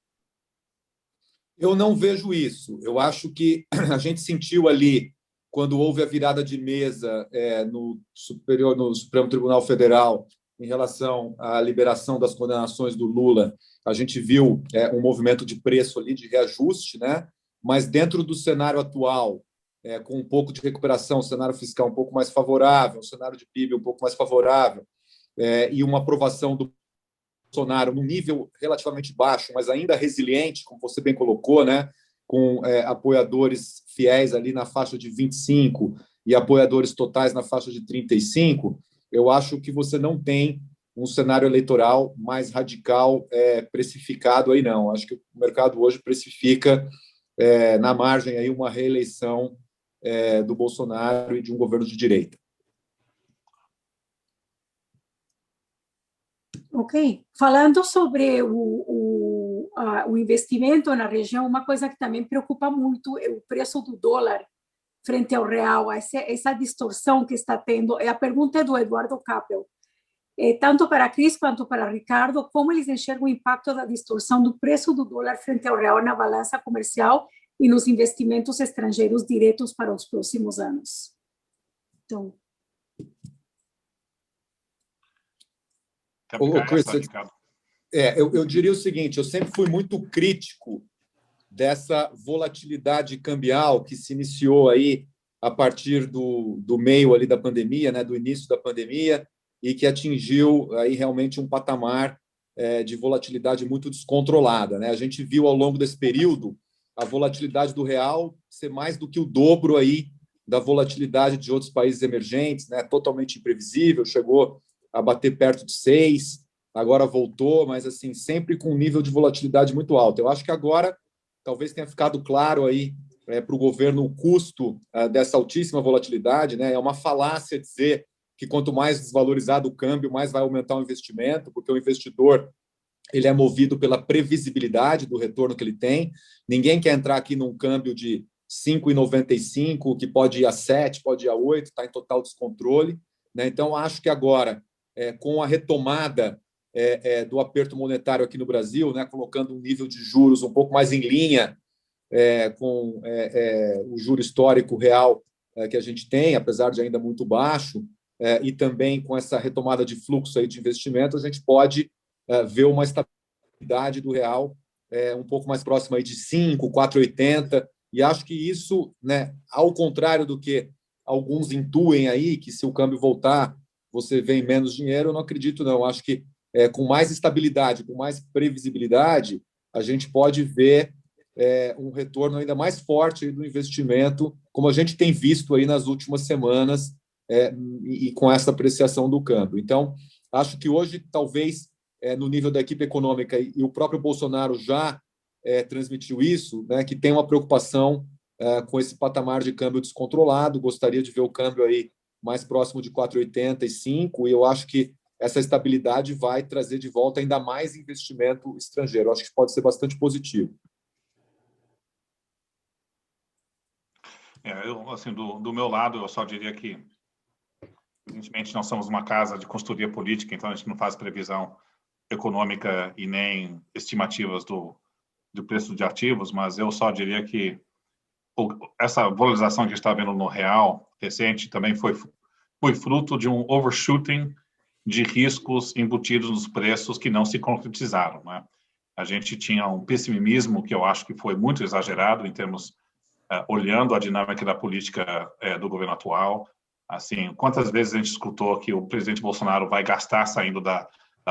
Eu não vejo isso. Eu acho que a gente sentiu ali, quando houve a virada de mesa no Supremo Tribunal Federal, em relação à liberação das condenações do Lula, a gente viu um movimento de preço ali, de reajuste, né? Mas dentro do cenário atual, com um pouco de recuperação, cenário fiscal um pouco mais favorável, cenário de PIB um pouco mais favorável, e uma aprovação do Bolsonaro num nível relativamente baixo, mas ainda resiliente, como você bem colocou, né? Com apoiadores fiéis ali na faixa de 25 e apoiadores totais na faixa de 35, eu acho que você não tem um cenário eleitoral mais radical precificado aí, não. Acho que o mercado hoje precifica na margem aí uma reeleição do Bolsonaro e de um governo de direita. Ok. Falando sobre o investimento na região, uma coisa que também preocupa muito é o preço do dólar frente ao real, essa distorção que está tendo. A pergunta é do Eduardo Capel. tanto para a Cris quanto para o Ricardo, como eles enxergam o impacto da distorção do preço do dólar frente ao real na balança comercial e nos investimentos estrangeiros diretos para os próximos anos. Então, Chris, eu diria o seguinte, eu sempre fui muito crítico dessa volatilidade cambial que se iniciou aí a partir do meio ali da pandemia, né, do início da pandemia, e que atingiu aí realmente um patamar de volatilidade muito descontrolada, né? A gente viu ao longo desse período a volatilidade do real ser mais do que o dobro aí da volatilidade de outros países emergentes, né? Totalmente imprevisível, chegou a bater perto de 6, agora voltou, mas assim sempre com um nível de volatilidade muito alto. Eu acho que agora talvez tenha ficado claro aí para o governo o custo dessa altíssima volatilidade, né? É uma falácia dizer que quanto mais desvalorizado o câmbio, mais vai aumentar o investimento, porque o investidor ele é movido pela previsibilidade do retorno que ele tem. Ninguém quer entrar aqui num câmbio de 5,95, que pode ir a 7, pode ir a 8, está em total descontrole, né? Então, acho que agora, com a retomada do aperto monetário aqui no Brasil, né, colocando um nível de juros um pouco mais em linha com o juro histórico real que a gente tem, apesar de ainda muito baixo, e também com essa retomada de fluxo aí de investimento, a gente pode ver uma estabilidade do real um pouco mais próxima aí de 5, 4,80, e acho que isso, né, ao contrário do que alguns intuem aí, que se o câmbio voltar, você vem menos dinheiro, eu não acredito, não. Acho que com mais estabilidade, com mais previsibilidade, a gente pode ver um retorno ainda mais forte aí do investimento, como a gente tem visto aí nas últimas semanas, e com essa apreciação do câmbio. Então, acho que hoje, talvez, no nível da equipe econômica, e o próprio Bolsonaro já transmitiu isso, né, que tem uma preocupação com esse patamar de câmbio descontrolado, gostaria de ver o câmbio aí mais próximo de 4,85, e eu acho que essa estabilidade vai trazer de volta ainda mais investimento estrangeiro. Eu acho que pode ser bastante positivo. Eu, assim, do meu lado, eu só diria que, evidentemente, nós somos uma casa de consultoria política, então a gente não faz previsão econômica e nem estimativas do preço de ativos, mas eu só diria que essa valorização que a gente está vendo no real recente também foi fruto de um overshooting de riscos embutidos nos preços que não se concretizaram, né? A gente tinha um pessimismo que eu acho que foi muito exagerado em termos, olhando a dinâmica da política do governo atual. Assim, quantas vezes a gente escutou que o presidente Bolsonaro vai gastar saindo da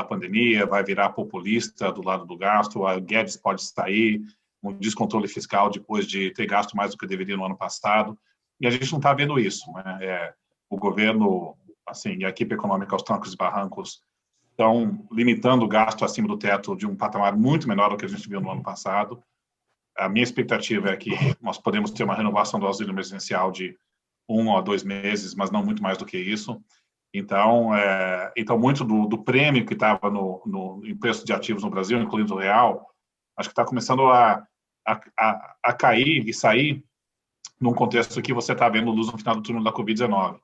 pandemia, vai virar populista do lado do gasto, a Guedes pode sair, um descontrole fiscal depois de ter gasto mais do que deveria no ano passado, e a gente não está vendo isso, né? O governo, assim, e a equipe econômica aos trancos e barrancos estão limitando o gasto acima do teto de um patamar muito menor do que a gente viu no ano passado. A minha expectativa é que nós podemos ter uma renovação do auxílio emergencial de 1 a 2 meses, mas não muito mais do que isso. Então, muito do prêmio que estava em preço de ativos no Brasil, incluindo o real, acho que está começando a cair e sair num contexto que você está vendo luz no final do túnel da Covid-19.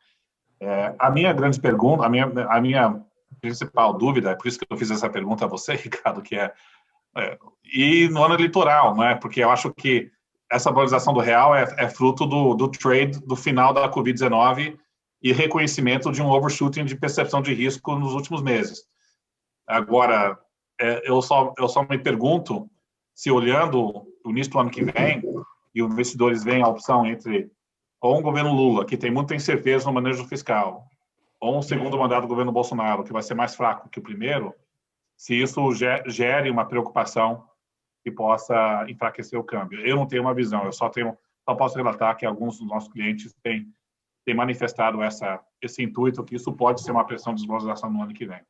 A minha grande pergunta, a minha principal dúvida, é por isso que eu fiz essa pergunta a você, Ricardo, que e no ano eleitoral, né? Porque eu acho que essa valorização do real é fruto do trade do final da Covid-19 e reconhecimento de um overshooting de percepção de risco nos últimos meses. Agora, eu só me pergunto se, olhando o início do ano que vem, e os investidores veem a opção entre ou um governo Lula, que tem muita incerteza no manejo fiscal, ou um segundo mandato do governo Bolsonaro, que vai ser mais fraco que o primeiro, se isso gere uma preocupação que possa enfraquecer o câmbio. Eu não tenho uma visão, eu só posso relatar que alguns dos nossos clientes têm manifestado esse intuito, que isso pode ser uma pressão de desvalorização no ano que vem.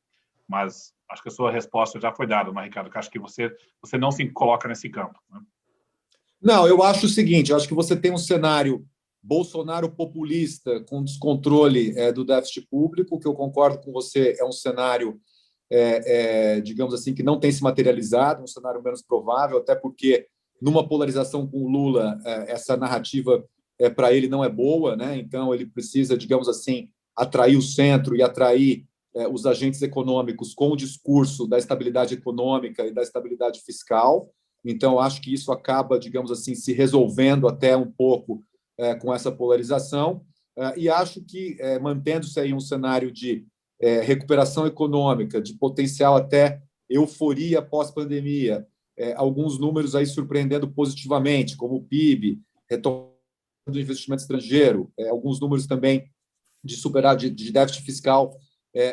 Mas acho que a sua resposta já foi dada, né, Ricardo? Que acho que você não se coloca nesse campo, né? Não, eu acho o seguinte, eu acho que você tem um cenário Bolsonaro populista com descontrole do déficit público, que eu concordo com você, é um cenário, digamos assim, que não tem se materializado, um cenário menos provável, até porque numa polarização com o Lula, essa narrativa para ele não é boa, né? Então ele precisa, digamos assim, atrair o centro e atrair os agentes econômicos com o discurso da estabilidade econômica e da estabilidade fiscal. Então, acho que isso acaba, digamos assim, se resolvendo até um pouco com essa polarização. E acho que, mantendo-se aí um cenário de recuperação econômica, de potencial até euforia pós-pandemia, alguns números aí surpreendendo positivamente, como o PIB, retomada do investimento estrangeiro, alguns números também de superávit de déficit fiscal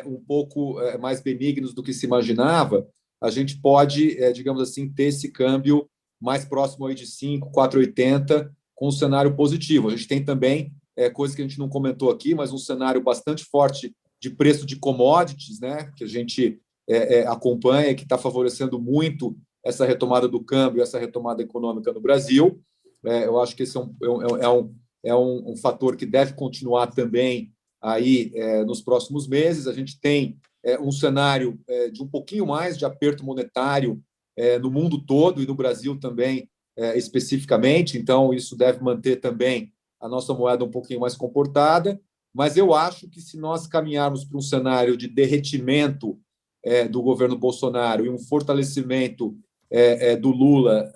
um pouco mais benignos do que se imaginava, a gente pode, digamos assim, ter esse câmbio mais próximo aí de 5, 4,80, com um cenário positivo. A gente tem também coisa que a gente não comentou aqui, mas um cenário bastante forte de preço de commodities, né, que a gente acompanha e que está favorecendo muito essa retomada do câmbio, essa retomada econômica no Brasil. Eu acho que esse é um fator que deve continuar também aí nos próximos meses. A gente tem um cenário de um pouquinho mais de aperto monetário no mundo todo e no Brasil também especificamente, então isso deve manter também a nossa moeda um pouquinho mais comportada, mas eu acho que se nós caminharmos para um cenário de derretimento do governo Bolsonaro e um fortalecimento do Lula,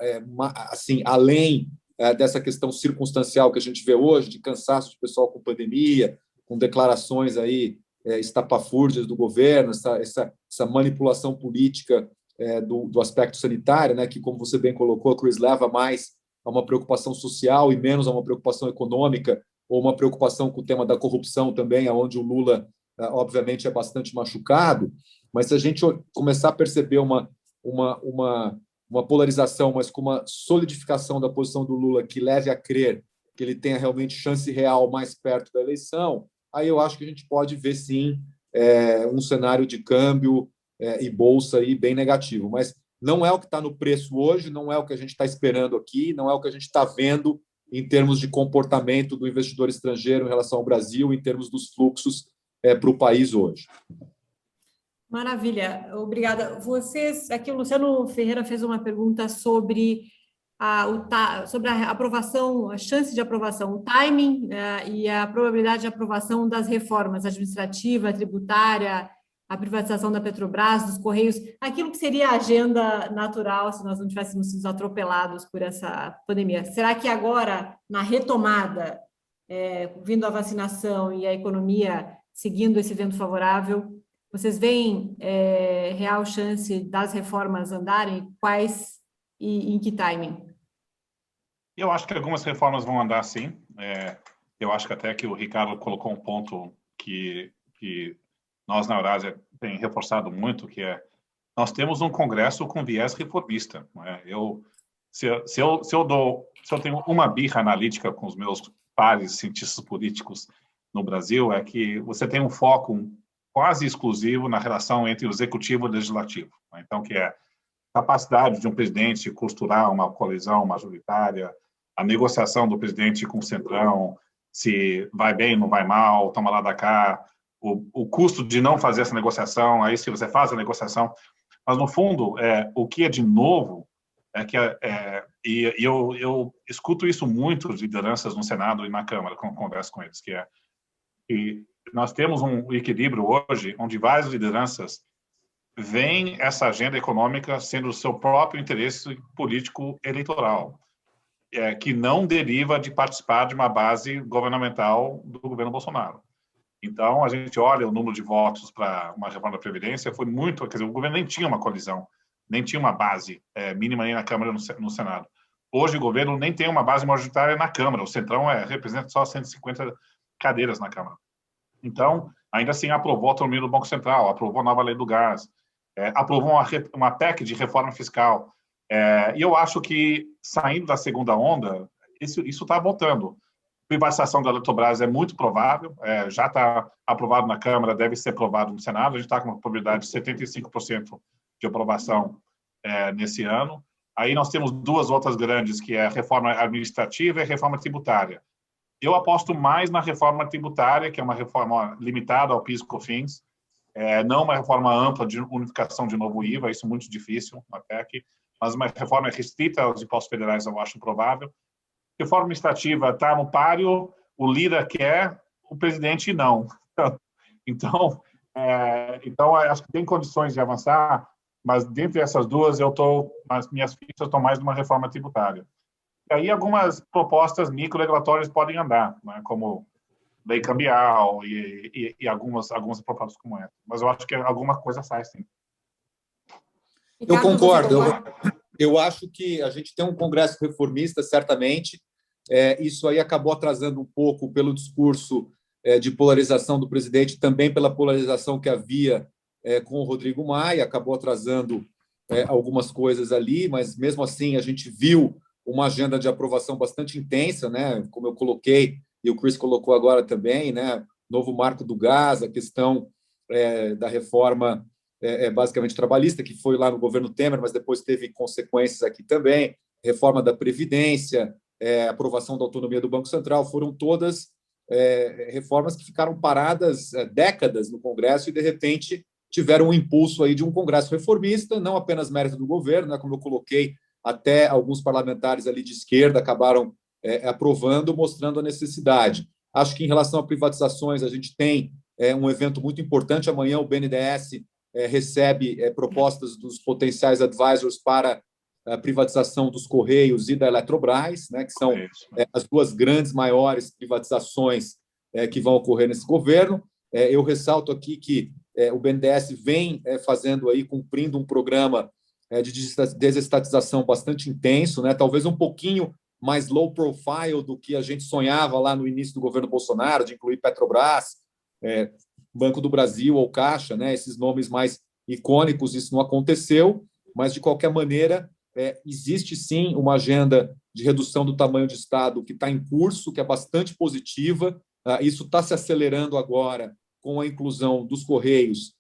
assim, além dessa questão circunstancial que a gente vê hoje, de cansaço de pessoal com pandemia, com declarações aí estapafúrdias do governo, essa manipulação política do aspecto sanitário, né, que, como você bem colocou, Chris, leva mais a uma preocupação social e menos a uma preocupação econômica, ou uma preocupação com o tema da corrupção também, onde o Lula, obviamente, é bastante machucado. Mas se a gente começar a perceber uma polarização, mas com uma solidificação da posição do Lula que leve a crer que ele tenha realmente chance real mais perto da eleição, aí eu acho que a gente pode ver, sim, um cenário de câmbio e bolsa aí bem negativo. Mas não é o que está no preço hoje, não é o que a gente está esperando aqui, não é o que a gente está vendo em termos de comportamento do investidor estrangeiro em relação ao Brasil, em termos dos fluxos para o país hoje. Maravilha, obrigada. Aqui o Luciano Ferreira fez uma pergunta sobre sobre a aprovação, a chance de aprovação, o timing e a probabilidade de aprovação das reformas administrativa, tributária, a privatização da Petrobras, dos Correios, aquilo que seria a agenda natural se nós não tivéssemos sido atropelados por essa pandemia. Será que agora, na retomada, vindo a vacinação e a economia seguindo esse vento favorável, vocês veem real chance das reformas andarem? Quais e em que timing? Eu acho que algumas reformas vão andar, sim. Eu acho que até que o Ricardo colocou um ponto que nós, na Eurásia, tem reforçado muito, que nós temos um Congresso com viés reformista. Se eu tenho uma birra analítica com os meus pares cientistas políticos no Brasil, é que você tem um foco quase exclusivo na relação entre o executivo e o legislativo. Então, que é a capacidade de um presidente costurar uma coalizão majoritária, a negociação do presidente com o Centrão, se vai bem, não vai mal, toma lá da cá, o custo de não fazer essa negociação, aí se você faz a negociação. Mas, no fundo, o que é de novo é que eu escuto isso muito de lideranças no Senado e na Câmara, quando converso com eles, que nós temos um equilíbrio hoje onde várias lideranças veem essa agenda econômica sendo o seu próprio interesse político eleitoral, que não deriva de participar de uma base governamental do governo Bolsonaro. Então, a gente olha o número de votos para uma reforma da Previdência, foi muito... Quer dizer, o governo nem tinha uma coalizão, nem tinha uma base mínima nem na Câmara no Senado. Hoje, o governo nem tem uma base majoritária na Câmara. O Centrão representa só 150 cadeiras na Câmara. Então, ainda assim, aprovou a autonomia do Banco Central, aprovou a nova lei do gás, aprovou uma PEC de reforma fiscal. E eu acho que, saindo da segunda onda, isso está voltando. Privatização da Eletrobras é muito provável, já está aprovado na Câmara, deve ser aprovado no Senado, a gente está com uma probabilidade de 75% de aprovação nesse ano. Aí nós temos duas outras grandes, que é a reforma administrativa e a reforma tributária. Eu aposto mais na reforma tributária, que é uma reforma limitada ao PIS e COFINS, não uma reforma ampla de unificação de novo IVA, isso é muito difícil na PEC, mas uma reforma restrita aos impostos federais eu acho provável. Reforma administrativa está no páreo, o Lira quer, o presidente não. Então, Então, acho que tem condições de avançar, mas dentre essas duas, as minhas fichas estão mais numa reforma tributária. E aí algumas propostas micro-regulatórias podem andar, né, como lei cambial e algumas propostas como essa. Mas eu acho que alguma coisa sai, sim. Eu concordo. Eu acho que a gente tem um Congresso reformista, certamente. Isso aí acabou atrasando um pouco pelo discurso de polarização do presidente, também pela polarização que havia com o Rodrigo Maia, acabou atrasando algumas coisas ali, mas mesmo assim a gente viu uma agenda de aprovação bastante intensa, né? Como eu coloquei, e o Chris colocou agora também, né? Novo marco do gás, a questão da reforma basicamente trabalhista, que foi lá no governo Temer, mas depois teve consequências aqui também, reforma da Previdência, aprovação da autonomia do Banco Central, foram todas reformas que ficaram paradas décadas no Congresso e, de repente, tiveram um impulso aí de um Congresso reformista, não apenas mérito do governo, né, como eu coloquei, até alguns parlamentares ali de esquerda acabaram aprovando, mostrando a necessidade. Acho que, em relação a privatizações, a gente tem um evento muito importante. Amanhã o BNDES recebe propostas dos potenciais advisors para a privatização dos Correios e da Eletrobras, né, que são as duas grandes, maiores privatizações que vão ocorrer nesse governo. Eu ressalto aqui que o BNDES vem fazendo aí, cumprindo um programa de desestatização bastante intenso, né, talvez um pouquinho mais low profile do que a gente sonhava lá no início do governo Bolsonaro, de incluir Petrobras, Banco do Brasil ou Caixa, né, esses nomes mais icônicos. Isso não aconteceu, mas, de qualquer maneira, existe sim uma agenda de redução do tamanho de Estado que está em curso, que é bastante positiva. Isso está se acelerando agora com a inclusão dos Correios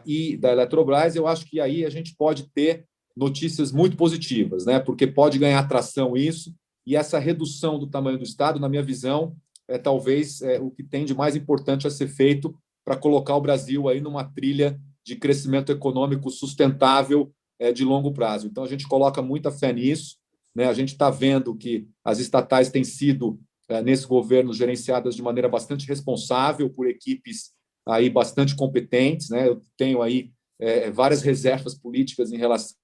e da Eletrobras. Eu acho que aí a gente pode ter notícias muito positivas, né? Porque pode ganhar tração isso, e essa redução do tamanho do Estado, na minha visão, talvez o que tem de mais importante a ser feito para colocar o Brasil aí numa trilha de crescimento econômico sustentável de longo prazo. Então, a gente coloca muita fé nisso, né? A gente está vendo que as estatais têm sido, nesse governo, gerenciadas de maneira bastante responsável por equipes aí bastante competentes, né? Eu tenho aí várias reservas políticas em relação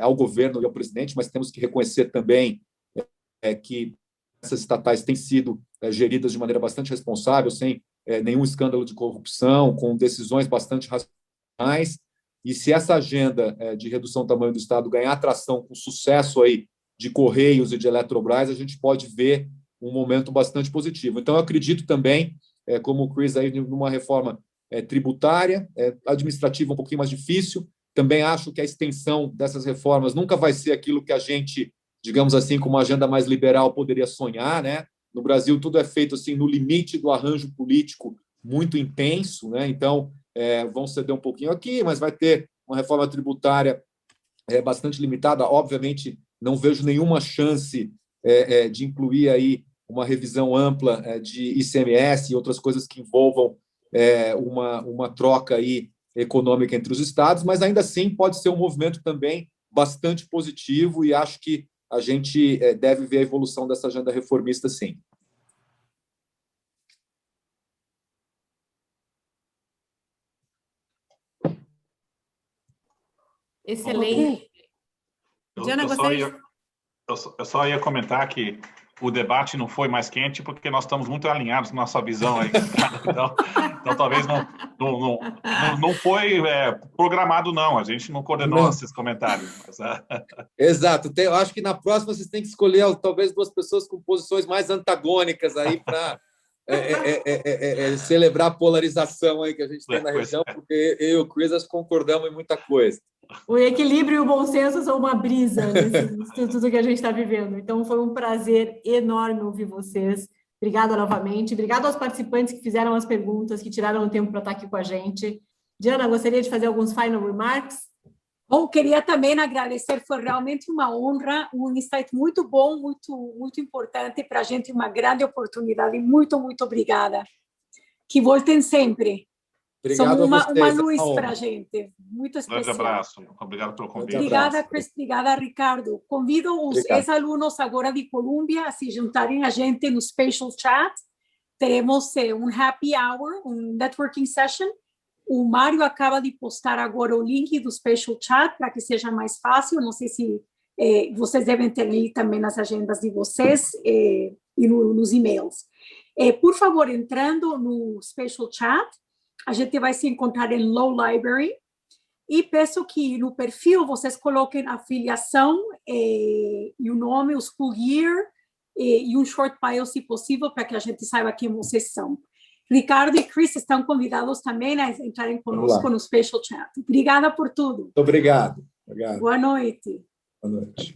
ao governo e ao presidente, mas temos que reconhecer também que essas estatais têm sido geridas de maneira bastante responsável, sem nenhum escândalo de corrupção, com decisões bastante racionais. E se essa agenda de redução do tamanho do Estado ganhar atração com sucesso aí de Correios e de Eletrobras, a gente pode ver um momento bastante positivo. Então, eu acredito também, como o Chris, aí, numa reforma tributária, administrativa um pouquinho mais difícil. Também acho que a extensão dessas reformas nunca vai ser aquilo que a gente, digamos assim, com uma agenda mais liberal poderia sonhar, né? No Brasil, tudo é feito assim no limite do arranjo político muito intenso, né? Então, vão ceder um pouquinho aqui, mas vai ter uma reforma tributária bastante limitada. Obviamente, não vejo nenhuma chance de incluir aí uma revisão ampla de ICMS e outras coisas que envolvam uma troca aí econômica entre os estados, mas ainda assim pode ser um movimento também bastante positivo, e acho que a gente deve ver a evolução dessa agenda reformista, sim. Excelente. Diana, eu só ia comentar que o debate não foi mais quente porque nós estamos muito alinhados na nossa visão aí. Então talvez não foi programado, não. A gente não coordenou esses comentários. Mas, Exato. Eu acho que na próxima vocês têm que escolher talvez duas pessoas com posições mais antagônicas aí para celebrar a polarização aí que a gente tem na região, porque eu e o Chris concordamos em muita coisa. O equilíbrio e o bom senso são uma brisa nesse tudo que a gente está vivendo. Então, foi um prazer enorme ouvir vocês. Obrigada novamente. Obrigada aos participantes que fizeram as perguntas, que tiraram o tempo para estar aqui com a gente. Diana, gostaria de fazer alguns final remarks? Bom, queria também agradecer, foi realmente uma honra, um insight muito bom, muito importante para a gente, uma grande oportunidade. Muito, muito obrigada. Que voltem sempre. Obrigado. São uma vocês, luz para a gente, muito especial. Um grande abraço, obrigado pelo convite. Obrigada, Chris, obrigada, Ricardo. Convido os ex-alunos agora de Colômbia a se juntarem a gente no Spatial Chat. teremos um happy hour, um networking session. O Mário acaba de postar agora o link do Special Chat para que seja mais fácil. Não sei se vocês devem ter ali também nas agendas de vocês e nos e-mails. Por favor, entrando no Special Chat, a gente vai se encontrar em Low Library e peço que no perfil vocês coloquem a filiação e o nome, o school year e um short bio, se possível, para que a gente saiba quem vocês são. Ricardo e Chris estão convidados também a entrarem conosco no Special Chat. Obrigada por tudo. Muito obrigado. Boa noite. Boa noite.